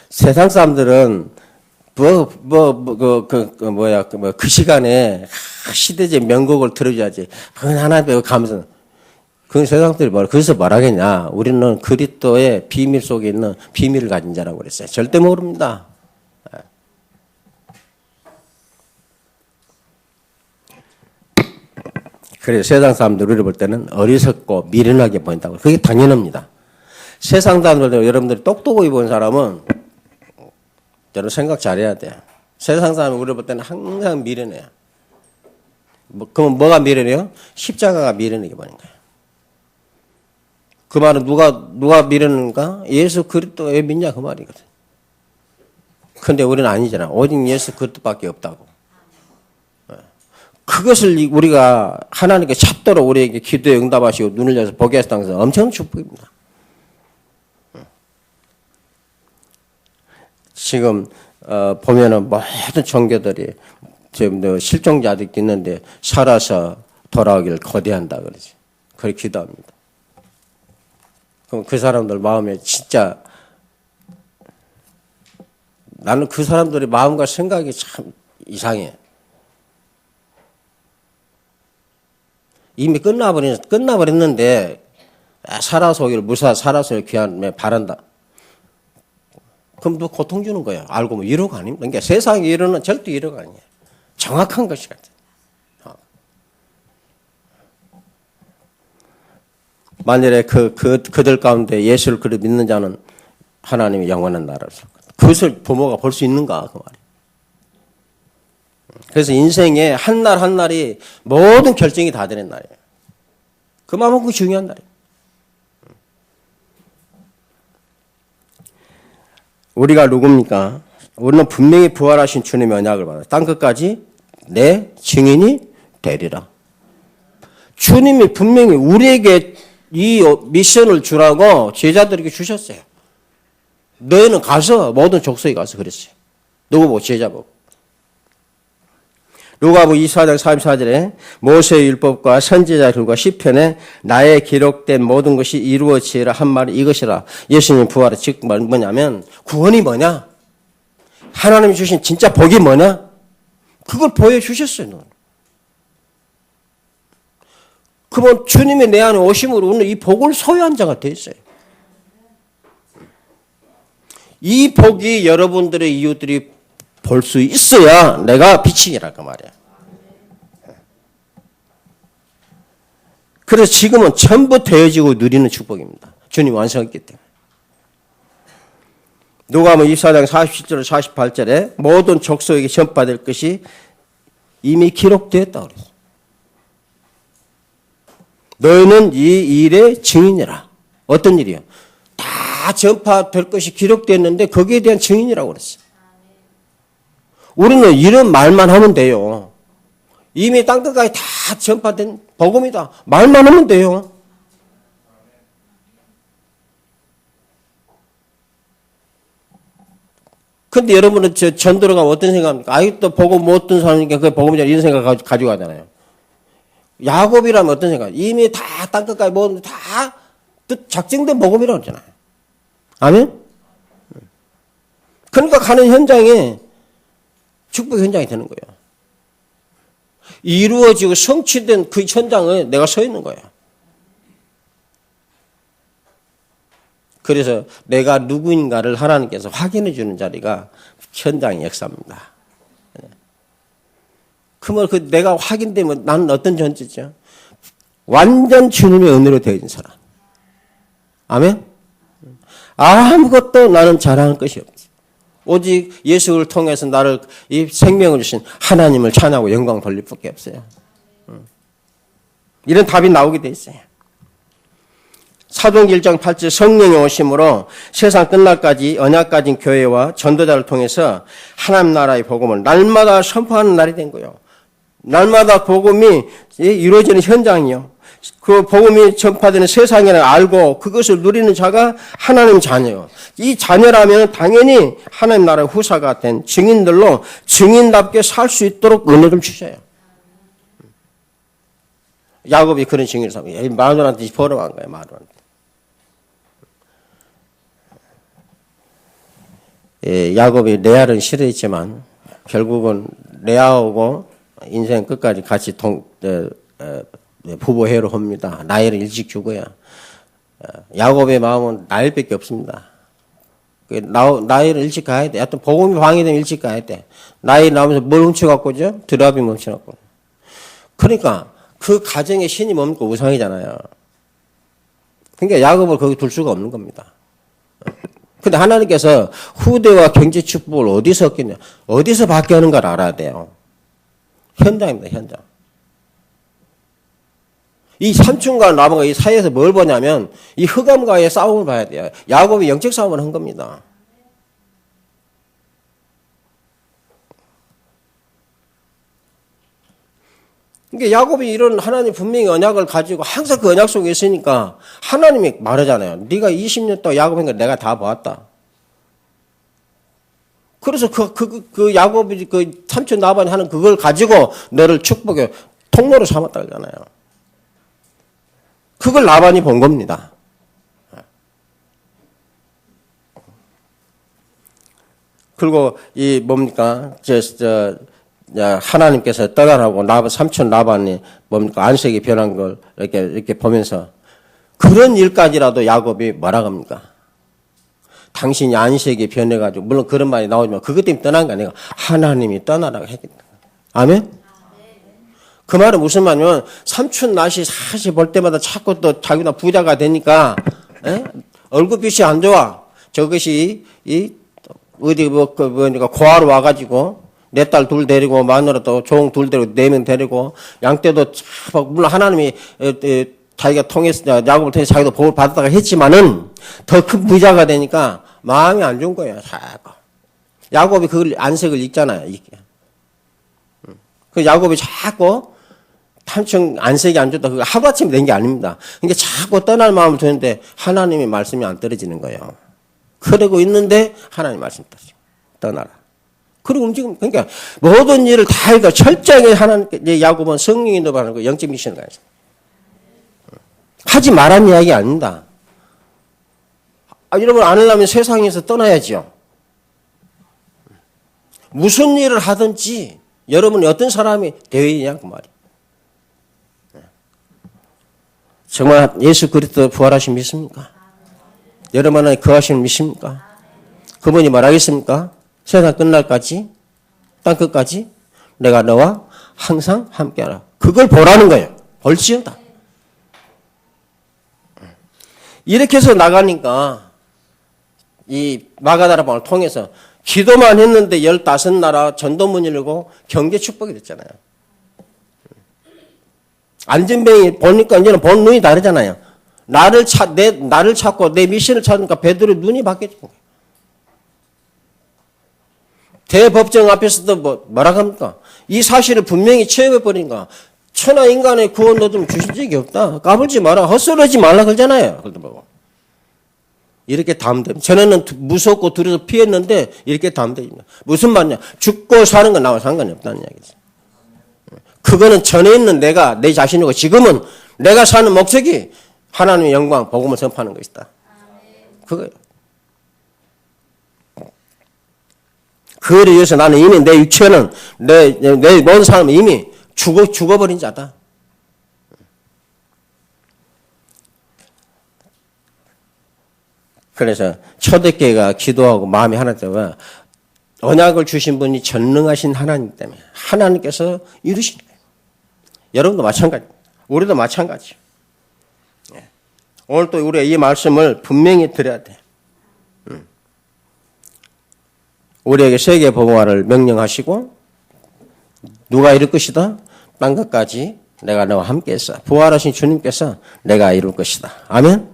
세상 사람들은 그 시간에 시대적 명곡을 들어줘야지. 그건 하나님 감사. 그 세상들이 그래서 뭐라겠냐. 우리는 그리스도의 비밀 속에 있는 비밀을 가진 자라고 그랬어요. 절대 모릅니다. 그래서 세상 사람들 우리를 볼 때는 어리석고 미련하게 보인다고. 그게 당연합니다. 세상 사람들, 여러분들이 똑똑하게 본 사람은 여러분 생각 잘해야 돼요. 세상 사람이 우리를 볼 때는 항상 미련해요. 그러면 뭐가 미련해요? 십자가가 미련하게 보는 거예요. 그 말은 누가 미련한가? 예수 그리스도 왜 믿냐 그 말이거든. 근데 우리는 아니잖아. 오직 예수 그리스도밖에 없다고. 그것을 우리가 하나님께 찾도록 우리에게 기도에 응답하시고 눈을 열어서 보게 하셨다는 것은 엄청난 축복입니다. 지금 보면은 모든 종교들이 지금 실종자 아직도 있는데 살아서 돌아오기를 거대한다 그러지. 그렇게 기도합니다. 그럼 그 사람들 마음에 진짜 나는 그 사람들의 마음과 생각이 참 이상해. 이미 끝나버렸는데 살아서 오기를 무사 살아서 귀한에 바란다. 그럼 너 고통 주는 거야. 알고 보면 1호가 아닙니다. 그러니까 세상의 1호는 절대 1호가 아니에요. 정확한 것이 같아요. 만일에 그들 가운데 예수를 그리 믿는 자는 하나님의 영원한 나라를 살 거다. 그것을 부모가 볼 수 있는가 그 말이에요. 그래서 인생의 한 날 한 날이 모든 결정이 다 되는 날이에요. 그만큼 중요한 날이에요. 우리가 누굽니까? 우리는 분명히 부활하신 주님의 언약을 받아 땅 끝까지 내 증인이 되리라. 주님이 분명히 우리에게 이 미션을 주라고 제자들에게 주셨어요. 너희는 가서 모든 족속에 가서 그랬어요. 누구 보고 제자 보고. 누가복음 24장 34절에 모세의 율법과 선지자 글과 시편에 나의 기록된 모든 것이 이루어지리라 한 말이 이것이라. 예수님 부활의 즉 뭐냐면 구원이 뭐냐? 하나님이 주신 진짜 복이 뭐냐? 그걸 보여주셨어요. 그러면 주님이 내 안에 오심으로 오늘 이 복을 소유한 자가 되어 있어요. 이 복이 여러분들의 이웃들이 볼 수 있어야 내가 빛이라고 말이야. 그래서 지금은 전부 되어지고 누리는 축복입니다. 주님 완성했기 때문에. 누가복음 24장 47절 48절에 모든 족속에게 전파될 것이 이미 기록되었다고 그랬어요. 너희는 이 일의 증인이라. 어떤 일이요? 다 전파될 것이 기록됐는데 거기에 대한 증인이라고 그랬어요. 우리는 이런 말만 하면 돼요. 이미 땅끝까지 다 전파된 복음이다. 말만 하면 돼요. 근데 여러분은 전 들어가면 어떤 생각합니까? 아이 또 복음 못 듣는 사람이니까 그게 복음이잖아. 이런 생각 가지고 가잖아요. 야곱이라면 어떤 생각? 이미 다 땅끝까지 모든 다 작정된 복음이라고 했잖아요. 아멘? 그러니까 가는 현장에 축복 현장이 되는 거예요. 이루어지고 성취된 그 현장에 내가 서 있는 거예요. 그래서 내가 누구인가를 하나님께서 확인해 주는 자리가 현장의 역사입니다. 그러면 그 내가 확인되면 나는 어떤 존재죠? 완전 주님의 은혜로 되어진 사람. 아멘? 아무것도 나는 자랑할 것이 없지. 오직 예수를 통해서 나를 이 생명을 주신 하나님을 찬양하고 영광 돌릴 뿐이 없어요. 이런 답이 나오게 돼 있어요. 사도행전 1장 8절 성령이 오심으로 세상 끝날까지 언약 가진 교회와 전도자를 통해서 하나님 나라의 복음을 날마다 선포하는 날이 된 거예요. 날마다 복음이 이루어지는 현장이요. 그 복음이 전파되는 세상이라 알고 그것을 누리는 자가 하나님 자녀요. 이 자녀라면 당연히 하나님 나라의 후사가 된 증인들로 증인답게 살 수 있도록 은혜를 주셔요. 야곱이 그런 증인을 삼아요. 마누라한테 벌어간 거예요. 마누라한테. 야곱이 레아를 싫어했지만 결국은 레아하고 인생 끝까지 같이 부부회로 합니다. 나이를 일찍 죽어야. 야곱의 마음은 나일밖에 없습니다. 나이를 일찍 가야 돼. 하여튼 복음이 방해되면 일찍 가야 돼. 나이 나오면서 뭘 훔쳐갖고죠? 드랍이 훔쳐갖고. 그러니까 그 가정의 신이 뭡니까? 우상이잖아요. 그러니까 야곱을 거기 둘 수가 없는 겁니다. 근데 하나님께서 후대와 경제 축복을 어디서 얻겠냐? 어디서 받게 하는가를 알아야 돼요. 현장입니다, 현장. 이 삼촌과 나무가 이 사이에서 뭘 보냐면 이 흑암과의 싸움을 봐야 돼요. 야곱이 영적 싸움을 한 겁니다. 그러니까 야곱이 이런 하나님 분명히 언약을 가지고 항상 그 언약 속에 있으니까 하나님이 말하잖아요. 네가 20년 동안 야곱인 내가 다 보았다. 그래서 그 야곱이 그 삼촌 나반이 하는 그걸 가지고 너를 축복의 통로로 삼았다 그러잖아요. 그걸 나반이 본 겁니다. 그리고 이 뭡니까? 하나님께서 떠나라고 삼촌 나반이 뭡니까? 안색이 변한 걸 이렇게 보면서 그런 일까지라도 야곱이 뭐라 합니까? 당신이 안색이 변해가지고 물론 그런 말이 나오지만 그것 때문에 떠난 게 아니라 하나님이 떠나라고 했겠다. 아멘? 그 말은 무슨 말이냐면 삼촌 낯이 사실 볼 때마다 자꾸 또 자기나 부자가 되니까 얼굴빛이 안 좋아. 저것이 어디 그러니까 고아로 와가지고 내 딸 둘 데리고 마누라 또 종 둘 데리고 4명 데리고 양떼도 물론 하나님이 자기가 통해서 야곱을 통해서 자기도 복을 받았다가 했지만은 더 큰 부자가 되니까 마음이 안 좋은 거예요. 자꾸 야곱이 그걸 안색을 읽잖아요. 그 야곱이 자꾸 삼촌 안색이 안 좋다. 그거 하루아침에 된 게 아닙니다. 그러니까 자꾸 떠날 마음을 드는데 하나님의 말씀이 안 떨어지는 거예요. 그러고 있는데 하나님 말씀 떨어지고 떠나라. 그리고 움직임. 그러니까 모든 일을 다 해도 철저하게 하나님께 야곱은 성령이 인도하는 거 영적 미션을 가야죠. 하지 말란 이야기 아닙니다. 여러분 안 하려면 세상에서 떠나야죠. 무슨 일을 하든지 여러분이 어떤 사람이 되어야 되냐 그 말이에요. 정말 예수 그리스도 부활하신 믿습니까? 여러분 안에 거하시는 믿습니까? 그분이 말하겠습니까? 세상 끝날까지 땅 끝까지 내가 너와 항상 함께하라. 그걸 보라는 거예요. 볼지어다. 이렇게 해서 나가니까 이 마가다라방을 통해서 기도만 했는데 15나라 전도문 열고 경제 축복이 됐잖아요. 안전뱅이 보니까 이제는 본 눈이 다르잖아요. 나를 찾고 내 미션을 찾으니까 베드로의 눈이 바뀌어진 거예요. 대법정 앞에서도 뭐라 합니까? 이 사실을 분명히 체험해버리니까 천하 인간의 구원 얻으면 주신 적이 없다. 까불지 마라. 헛소리하지 말라 그러잖아요. 이렇게 담대입니다. 전에는 무섭고 두려워서 피했는데 이렇게 담대입니다. 무슨 말이냐? 죽고 사는 건 나와 상관이 없다는 이야기죠. 그거는 전에 있는 내가 내 자신이고 지금은 내가 사는 목적이 하나님의 영광, 복음을 선포하는 것이다. 그거예요. 그를 위해서 나는 이미 내 육체는 내 모든 사람은 이미 죽어버린 자다. 그래서 초대교회가 기도하고 마음이 하나 되면 언약을 주신 분이 전능하신 하나님 때문에 하나님께서 이루신 거예요. 여러분도 마찬가지입니다. 우리도 마찬가지예요. 오늘 또 우리가 이 말씀을 분명히 드려야 돼. 우리에게 세계 복음화를 명령하시고 누가 이룰 것이다? 땅 끝까지 내가 너와 함께 했어. 부활하신 주님께서 내가 이룰 것이다. 아멘?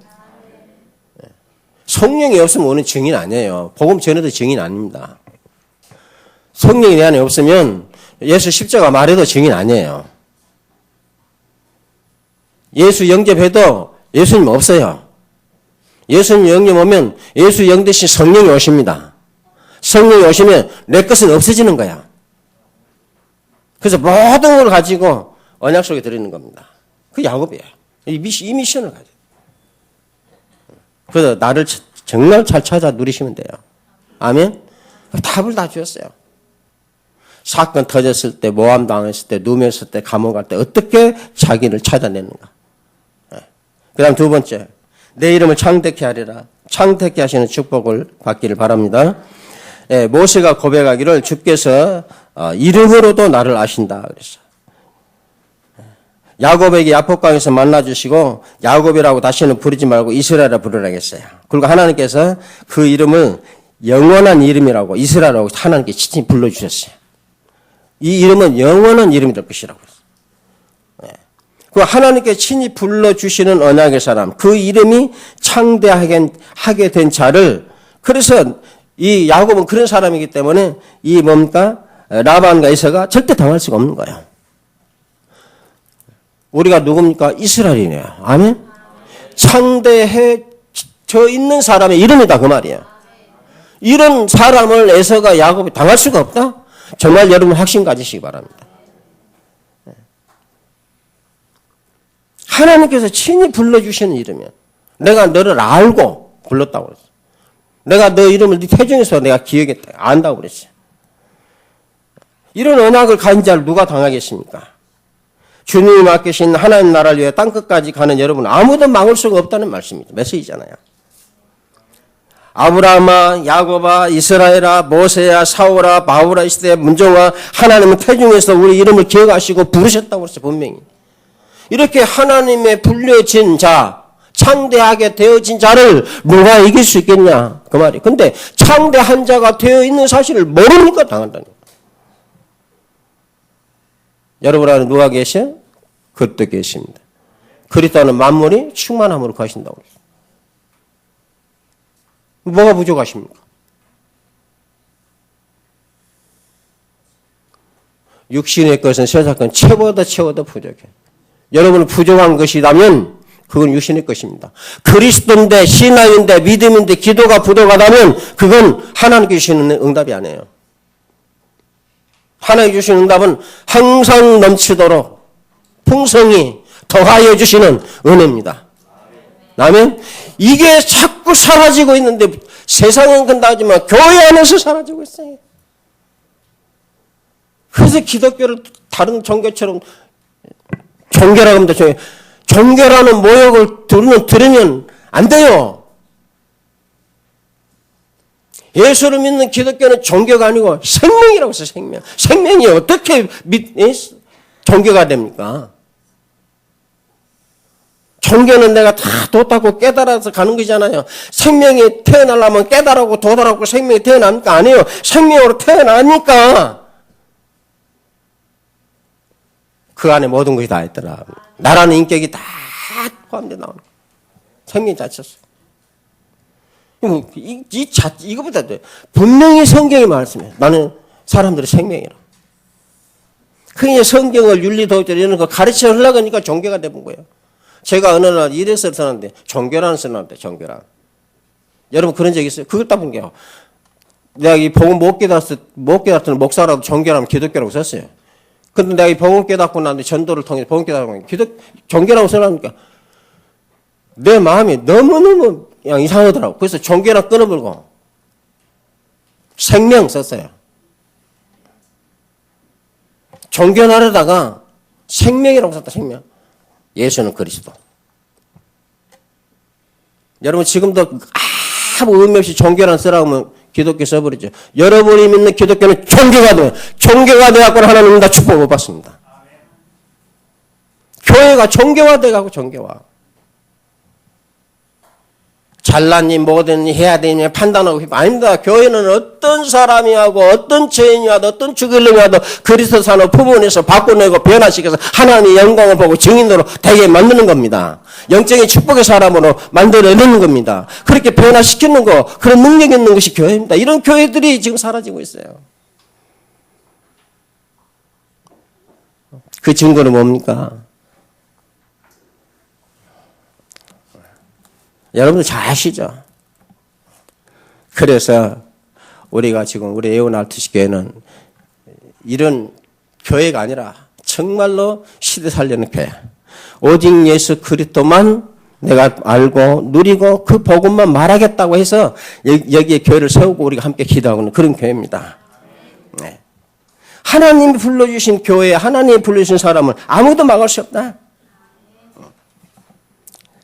성령이 없으면 우리는 증인 아니에요. 복음 전에도 증인 아닙니다. 성령이 내 안에 없으면 예수 십자가 말해도 증인 아니에요. 예수 영접해도 예수님 없어요. 예수님 영접 오면 예수 영 대신 성령이 오십니다. 성령이 오시면 내 것은 없어지는 거야. 그래서 모든 걸 가지고 언약 속에 들어있는 겁니다. 그 야곱이에요. 이 미션을 가지고. 그래서 나를 정말 잘 찾아 누리시면 돼요. 아멘? 답을 다 주었어요. 사건 터졌을 때, 모함 당했을 때, 누명했을 때, 감옥 갈 때 어떻게 자기를 찾아내는가. 그 다음 두 번째, 내 이름을 창대케 하리라. 창대케 하시는 축복을 받기를 바랍니다. 모세가 고백하기를 주께서 이름으로도 나를 아신다 그랬어요. 야곱에게 야복강에서 만나주시고 야곱이라고 다시는 부르지 말고 이스라엘이라 부르라 했어요. 그리고 하나님께서 그 이름을 영원한 이름이라고 이스라엘이라고 하나님께 친히 불러주셨어요. 이 이름은 영원한 이름이 될 것이라고 했어요. 그 하나님께 친히 불러주시는 언약의 사람, 그 이름이 창대하게 된 자를, 그래서 이 야곱은 그런 사람이기 때문에 이 뭡니까? 라반과 에서가 절대 당할 수가 없는 거예요. 우리가 누굽니까? 이스라엘이네요. 아멘? 창대해져 있는 사람의 이름이다 그 말이에요. 이런 사람을 에서가 야곱이 당할 수가 없다? 정말 여러분 확신 가지시기 바랍니다. 하나님께서 친히 불러주시는 이름이야. 내가 너를 알고 불렀다고 그랬어. 내가 너 이름을 네 태중에서 내가 기억했다. 안다고 그랬어. 이런 언약을 가진 자를 누가 당하겠습니까? 주님이 맡기신 하나님 나라를 위해 땅끝까지 가는 여러분 아무도 막을 수가 없다는 말씀이죠. 메시지잖아요. 아브라함아, 야곱아, 이스라엘아, 모세야, 사울아, 바울아, 이 시대의 문정아, 하나님은 태중에서 우리 이름을 기억하시고 부르셨다고 그랬어요. 분명히. 이렇게 하나님의 불려진 자, 창대하게 되어진 자를 누가 이길 수 있겠냐 그 말이. 근데 창대한 자가 되어 있는 사실을 모르니까 당한다는 거예요. 여러분 안에 누가 계셔? 그리스도 계십니다. 그리스도는 만물이 충만함으로 가신다고 그랬어요. 뭐가 부족하십니까? 육신의 것은 세상은 채워도 부족해. 여러분은 부족한 것이라면 그건 육신의 것입니다. 그리스도인데 신앙인데 믿음인데 기도가 부족하다면 그건 하나님께 주시는 응답이 아니에요. 하나님께 주시는 응답은 항상 넘치도록 풍성히 더하여 주시는 은혜입니다. 아멘. 이게 자꾸 사라지고 있는데 세상은 근다하지만 교회 안에서 사라지고 있어요. 그래서 기독교를 다른 종교처럼 종교라고 합니다. 종교라는 모욕을 들으면 안 돼요. 예수를 믿는 기독교는 종교가 아니고 생명이라고 했어요. 생명. 생명이 어떻게 종교가 됩니까? 종교는 내가 다 도닦고 깨달아서 가는 거잖아요. 생명이 태어나려면 깨달고 도달하고 생명이 태어나니까 아니에요. 생명으로 태어나니까 그 안에 모든 것이 다 있더라. 나라는 인격이 다 포함되어 나오는 거예요. 생명이 자체였어요. 이거보다 분명히 성경이 말씀해요. 나는 사람들의 생명이라. 그게 성경을 윤리도덕 이런 거 가르쳐 흘러가니까 종교가 되는 거예요. 제가 어느 날 이래서 쓰는데 종교라는 쓰는데 종교란. 여러분 그런 적 있어요? 그걸 따본 게요. 내가 이 복음 못 깨닫던 목사라도 종교라면 기독교라고 썼어요. 근데 내가 이 복음 깨닫고 나는데 전도를 통해서 복음 깨닫고 종교라고 써놨으니까 내 마음이 너무너무 그냥 이상하더라고. 그래서 종교랑 끊어버리고 생명 썼어요. 종교 나라다가 생명이라고 썼다. 생명. 예수는 그리스도. 여러분 지금도 아무 의미 없이 종교란 쓰라고 기독교 써버리죠. 여러분이 믿는 기독교는 종교가 돼요. 종교가 돼갖고 하나님은 다 축복 못 받습니다. 교회가 종교화 돼가고 종교화. 잘났니 뭐든지 해야 되니 판단하고 아닙니다. 교회는 어떤 사람이 하고 어떤 죄인이 와도 어떤 죽을 놈이 와도 그리스도 산업 부분에서 바꿔내고 변화시켜서 하나님의 영광을 보고 증인으로 되게 만드는 겁니다. 영적인 축복의 사람으로 만들어내는 겁니다. 그렇게 변화시키는 거 그런 능력이 있는 것이 교회입니다. 이런 교회들이 지금 사라지고 있어요. 그 증거는 뭡니까? 여러분들 잘 아시죠? 그래서 우리가 지금 우리 에오날트시 교회는 이런 교회가 아니라 정말로 시대 살리는 교회. 오직 예수 그리스도만 내가 알고 누리고 그 복음만 말하겠다고 해서 여기에 교회를 세우고 우리가 함께 기도하고 있는 그런 교회입니다. 네. 하나님이 불러주신 교회, 하나님이 불러주신 사람은 아무도 막을 수 없다.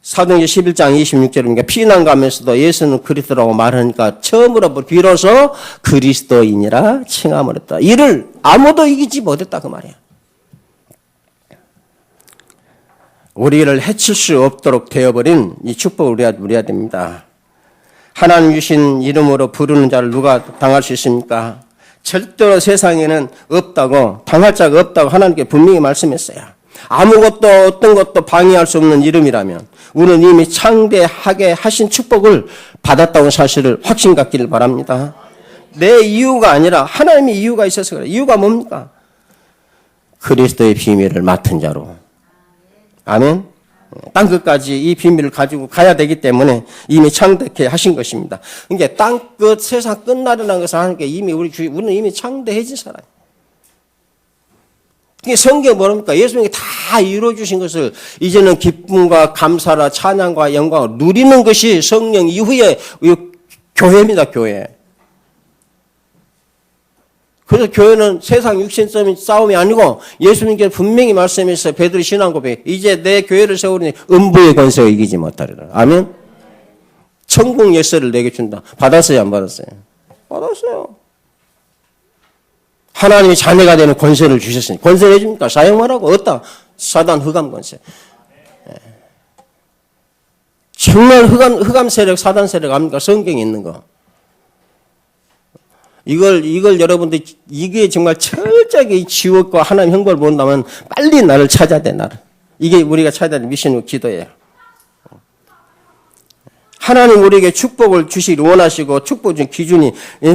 사도행전 11장 26절입니다. 피난가면서도 예수는 그리스도라고 말하니까 처음으로 비로소 그리스도인이라 칭함을 했다. 이를 아무도 이기지 못했다 그 말이야. 우리를 해칠 수 없도록 되어버린 이 축복을 누려야 됩니다. 하나님 주신 이름으로 부르는 자를 누가 당할 수 있습니까? 절대로 세상에는 없다고 당할 자가 없다고 하나님께 분명히 말씀했어요. 아무것도 어떤 것도 방해할 수 없는 이름이라면 우리는 이미 창대하게 하신 축복을 받았다는 사실을 확신 갖기를 바랍니다. 내 이유가 아니라 하나님의 이유가 있어서 그래요. 이유가 뭡니까? 그리스도의 비밀을 맡은 자로. 아멘. 땅끝까지 이 비밀을 가지고 가야 되기 때문에 이미 창대하게 하신 것입니다. 그러니까 땅끝 세상 끝나려는 것을 하나님께 이미 우리는 이미 창대해진 사람. 이게 성경이 뭐랍니까? 예수님이 다 이루어주신 것을 이제는 기쁨과 감사라 찬양과 영광을 누리는 것이 성령 이후에 교회입니다. 교회. 그래서 교회는 세상 육신 싸움이 아니고 예수님께서 분명히 말씀했어요. 베드로 신앙 고백. 이제 내 교회를 세우니 음부의 권세가 이기지 못하리라. 아멘. 천국 열쇠를 내게 준다. 받았어요? 안 받았어요? 받았어요. 하나님이 자녀가 되는 권세를 주셨으니 권세를 해줍니까? 사용하라고. 어디다? 사단 흑암 권세. 정말 흑암 세력, 사단 세력 압니까? 성경에 있는 거. 이걸 여러분들 이게 정말 철저하게 지옥과 하나님 형벌을 본다면 빨리 나를 찾아야 돼, 나를. 이게 우리가 찾아야 될 미션이고 기도예요. 하나님 우리에게 축복을 주시기 원하시고 축복 준 기준이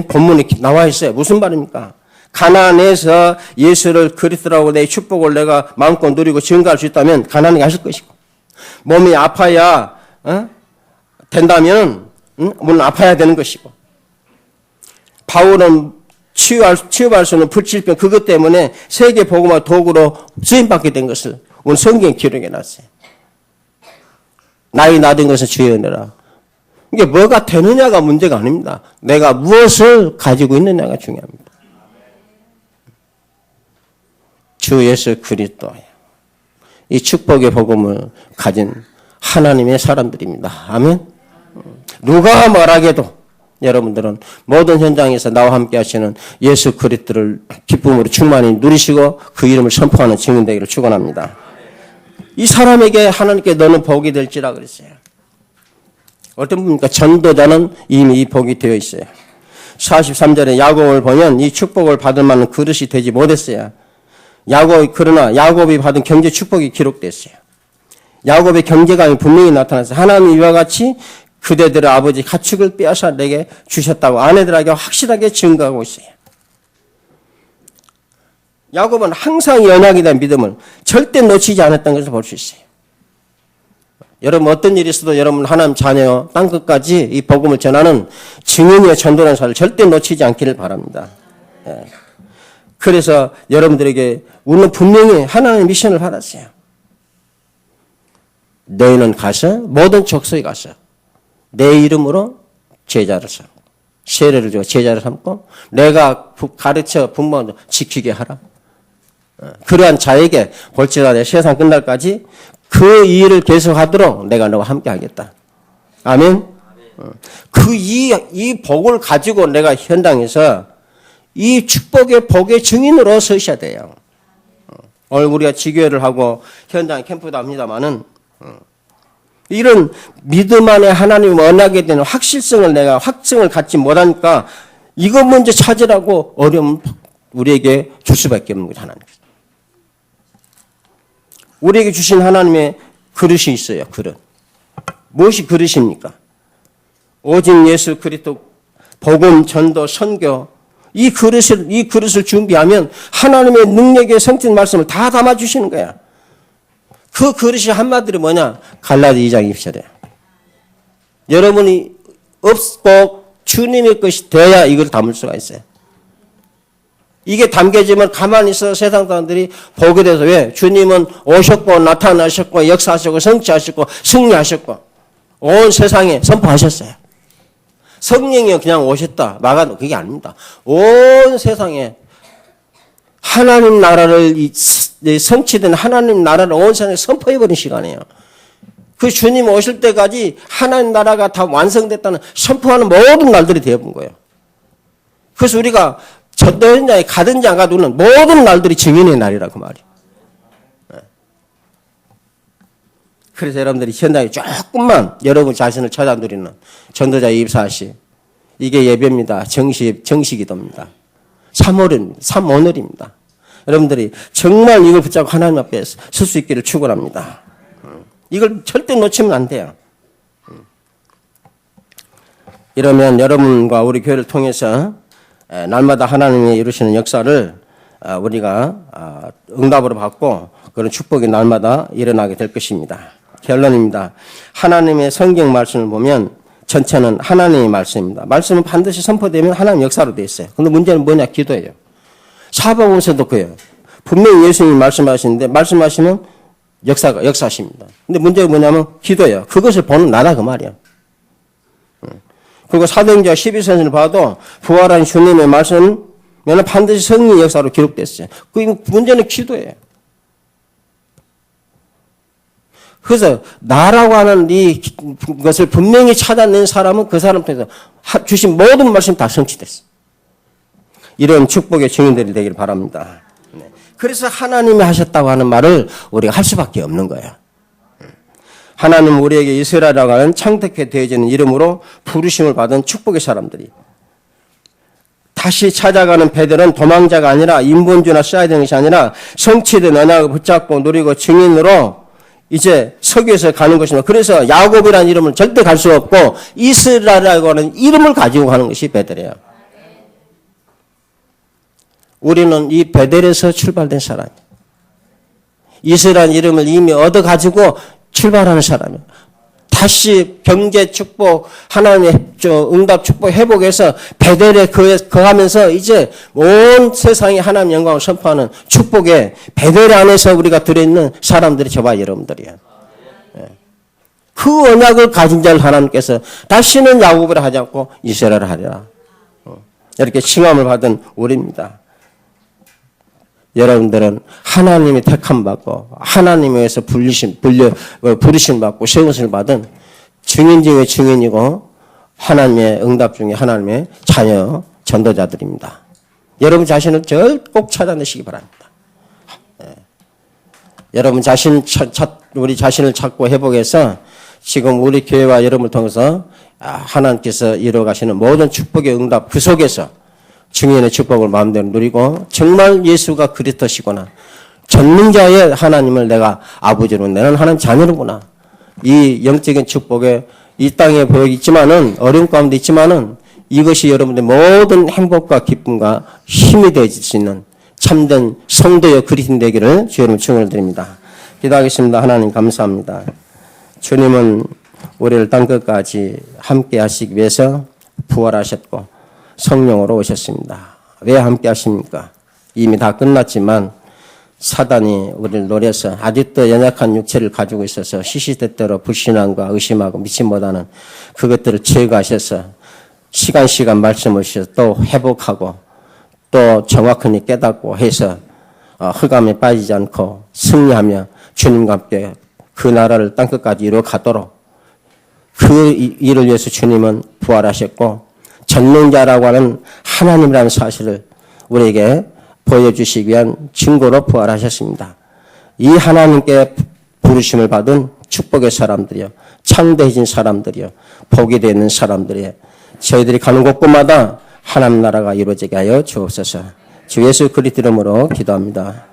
본문에 나와 있어요. 무슨 말입니까? 가난해서 예수를 그리스도라고 내 축복을 내가 마음껏 누리고 증가할 수 있다면 가난하게 하실 것이고 몸이 아파야 된다면 물론 아파야 되는 것이고 바울은 치유할 수 없는 불치병 그것 때문에 세계 복음화 도구로 쓰임받게 된 것을 오늘 성경에 기록해 놨어요. 나이 나된 것은 주의 은혜라. 이게 뭐가 되느냐가 문제가 아닙니다. 내가 무엇을 가지고 있느냐가 중요합니다. 주 예수 그리스도예요. 이 축복의 복음을 가진 하나님의 사람들입니다. 아멘. 누가 말하게도 여러분들은 모든 현장에서 나와 함께 하시는 예수 그리스도를 기쁨으로 충만히 누리시고 그 이름을 선포하는 증인 되기를 축원합니다. 이 사람에게 하나님께 너는 복이 될지라 그랬어요. 어떤 분입니까? 전도자는 이미 이 복이 되어 있어요. 43절에 야곱을 보면 이 축복을 받을 만한 그릇이 되지 못했어요. 그러나 야곱이 받은 경제 축복이 기록됐어요. 야곱의 경제감이 분명히 나타났어요. 하나님이 이와 같이 그대들의 아버지 가축을 빼앗아 내게 주셨다고 아내들에게 확실하게 증거하고 있어요. 야곱은 항상 연약에 대한 믿음을 절대 놓치지 않았다는 것을 볼 수 있어요. 여러분 어떤 일이 있어도 여러분 하나님 자녀 땅끝까지 이 복음을 전하는 증인이여 전도라는 사를 절대 놓치지 않기를 바랍니다. 예. 그래서 여러분들에게 우리는 분명히 하나님의 미션을 받았어요. 너희는 가서 모든 족속에 가서 내 이름으로 제자를 삼고 세례를 주고 제자를 삼고 내가 가르쳐 분모도 지키게 하라. 그러한 자에게 볼지라도 세상 끝날까지 그 일을 계속하도록 내가 너와 함께 하겠다. 아멘. 이 복을 가지고 내가 현장에서 이 축복의 복의 증인으로 서셔야 돼요. 오늘 우리가 지교회를 하고 현장 캠프도 합니다만은 이런 믿음 안에 하나님 원하게 되는 확실성을 내가 확증을 갖지 못하니까 이것 먼저 찾으라고 어려움 우리에게 줄 수밖에 없는 거죠. 하나님께서. 우리에게 주신 하나님의 그릇이 있어요. 그릇. 무엇이 그릇입니까? 오직 예수 그리스도 복음, 전도, 선교 이 그릇을 준비하면 하나님의 능력의 성취된 말씀을 다 담아 주시는 거야. 그 그릇이 한마디로 뭐냐? 갈라디 2장 20절이에요. 여러분이 없고 주님의 것이 돼야 이걸 담을 수가 있어요. 이게 담겨지면 가만히 있어 세상 사람들이 보게 돼서 왜? 주님은 오셨고 나타나셨고 역사하셨고 성취하셨고 승리하셨고 온 세상에 선포하셨어요. 성령이 그냥 오셨다 막아도 그게 아닙니다. 온 세상에 하나님 나라를 성취된 하나님 나라를 온 세상에 선포해버린 시간이에요. 그 주님 오실 때까지 하나님 나라가 다 완성됐다는 선포하는 모든 날들이 되어본 거예요. 그래서 우리가 전도 현장에 가든지 안 가든지 모든 날들이 증인의 날이라 그 말이에요. 그래서 여러분들이 현장에 조금만 여러분 자신을 찾아 누리는 전도자 입사하시 이게 예배입니다. 정식기도입니다. 3오늘입니다. 여러분들이 정말 이걸 붙잡고 하나님 앞에 설 수 있기를 축원합니다. 이걸 절대 놓치면 안 돼요. 이러면 여러분과 우리 교회를 통해서 날마다 하나님이 이루시는 역사를 우리가 응답으로 받고 그런 축복이 날마다 일어나게 될 것입니다. 결론입니다. 하나님의 성경 말씀을 보면 전체는 하나님의 말씀입니다. 말씀은 반드시 선포되면 하나님 역사로 되어 있어요. 그런데 문제는 뭐냐? 기도예요. 사복음서도 그래요. 분명히 예수님이 말씀하시는데 말씀하시면 역사십니다. 근데 문제가 뭐냐면 기도예요. 그것을 보는 나다 그 말이에요. 그리고 사도행전 12선을 봐도 부활한 주님의 말씀은 반드시 성령의 역사로 기록됐어요. 그 문제는 기도예요. 그래서 나라고 하는 이것을 분명히 찾아낸 사람은 그 사람 통해서 주신 모든 말씀이 다 성취됐어요. 이런 축복의 증인들이 되길 바랍니다. 그래서 하나님이 하셨다고 하는 말을 우리가 할 수밖에 없는 거예요. 하나님 우리에게 이스라엘이라고 하는 창택해 되어지는 이름으로 부르심을 받은 축복의 사람들이 다시 찾아가는 배들은 도망자가 아니라 인본주의나 써야 되는 것이 아니라 성취된 언약을 붙잡고 누리고 증인으로 이제 서기에서 가는 것입니다. 그래서 야곱이라는 이름을 절대 갈 수 없고 이스라엘이라고 하는 이름을 가지고 가는 것이 베델이에요. 우리는 이 베델에서 출발된 사람이에요. 이스라엘 이름을 이미 얻어가지고 출발하는 사람이에요. 다시 경제 축복, 하나님의 응답 축복 회복해서 베델에 거하면서 이제 온 세상에 하나님 영광을 선포하는 축복에 베델 안에서 우리가 들어있는 사람들이 저와 여러분들이에요. 그 언약을 가진 자를 하나님께서 다시는 야곱을 하지 않고 이스라엘을 하리라. 이렇게 칭함을 받은 우리입니다. 여러분들은 하나님이 택함 받고 하나님에 의해서 부르심 받고 세우심을 받은 증인 중에 증인이고 하나님의 응답 중에 하나님의 자녀 전도자들입니다. 여러분 자신을 꼭 찾아내시기 바랍니다. 여러분 우리 자신을 찾고 회복해서 지금 우리 교회와 여러분을 통해서 하나님께서 이루어가시는 모든 축복의 응답 그 속에서 증인의 축복을 마음대로 누리고 정말 예수가 그리스도시구나. 전능자의 하나님을 내가 아버지로 내는 하나님 자녀로구나. 이 영적인 축복에 이 땅에 보여 있지만은 어려움 가운데 있지만은 이것이 여러분의 모든 행복과 기쁨과 힘이 되어질 수 있는 참된 성도여 그리스도인 되기를 주의 이름으로 축원을 드립니다. 기도하겠습니다. 하나님 감사합니다. 주님은 우리를 땅끝까지 함께 하시기 위해서 부활하셨고 성령으로 오셨습니다. 왜 함께 하십니까? 이미 다 끝났지만 사단이 우리를 노려서 아직도 연약한 육체를 가지고 있어서 시시때때로 불신앙과 의심하고 믿지 못하는 그것들을 제거하셔서 시간 말씀을 주셔서 또 회복하고 또 정확하게 깨닫고 해서 흑암에 빠지지 않고 승리하며 주님과 함께 그 나라를 땅끝까지 이루어 가도록 그 일을 위해서 주님은 부활하셨고 전능자라고 하는 하나님이라는 사실을 우리에게 보여주시기 위한 증거로 부활하셨습니다. 이 하나님께 부르심을 받은 축복의 사람들이요, 창대해진 사람들이요, 복이 되는 사람들이요, 저희들이 가는 곳곳마다 하나님 나라가 이루어지게 하여 주옵소서. 주 예수 그리스도 이름으로 기도합니다.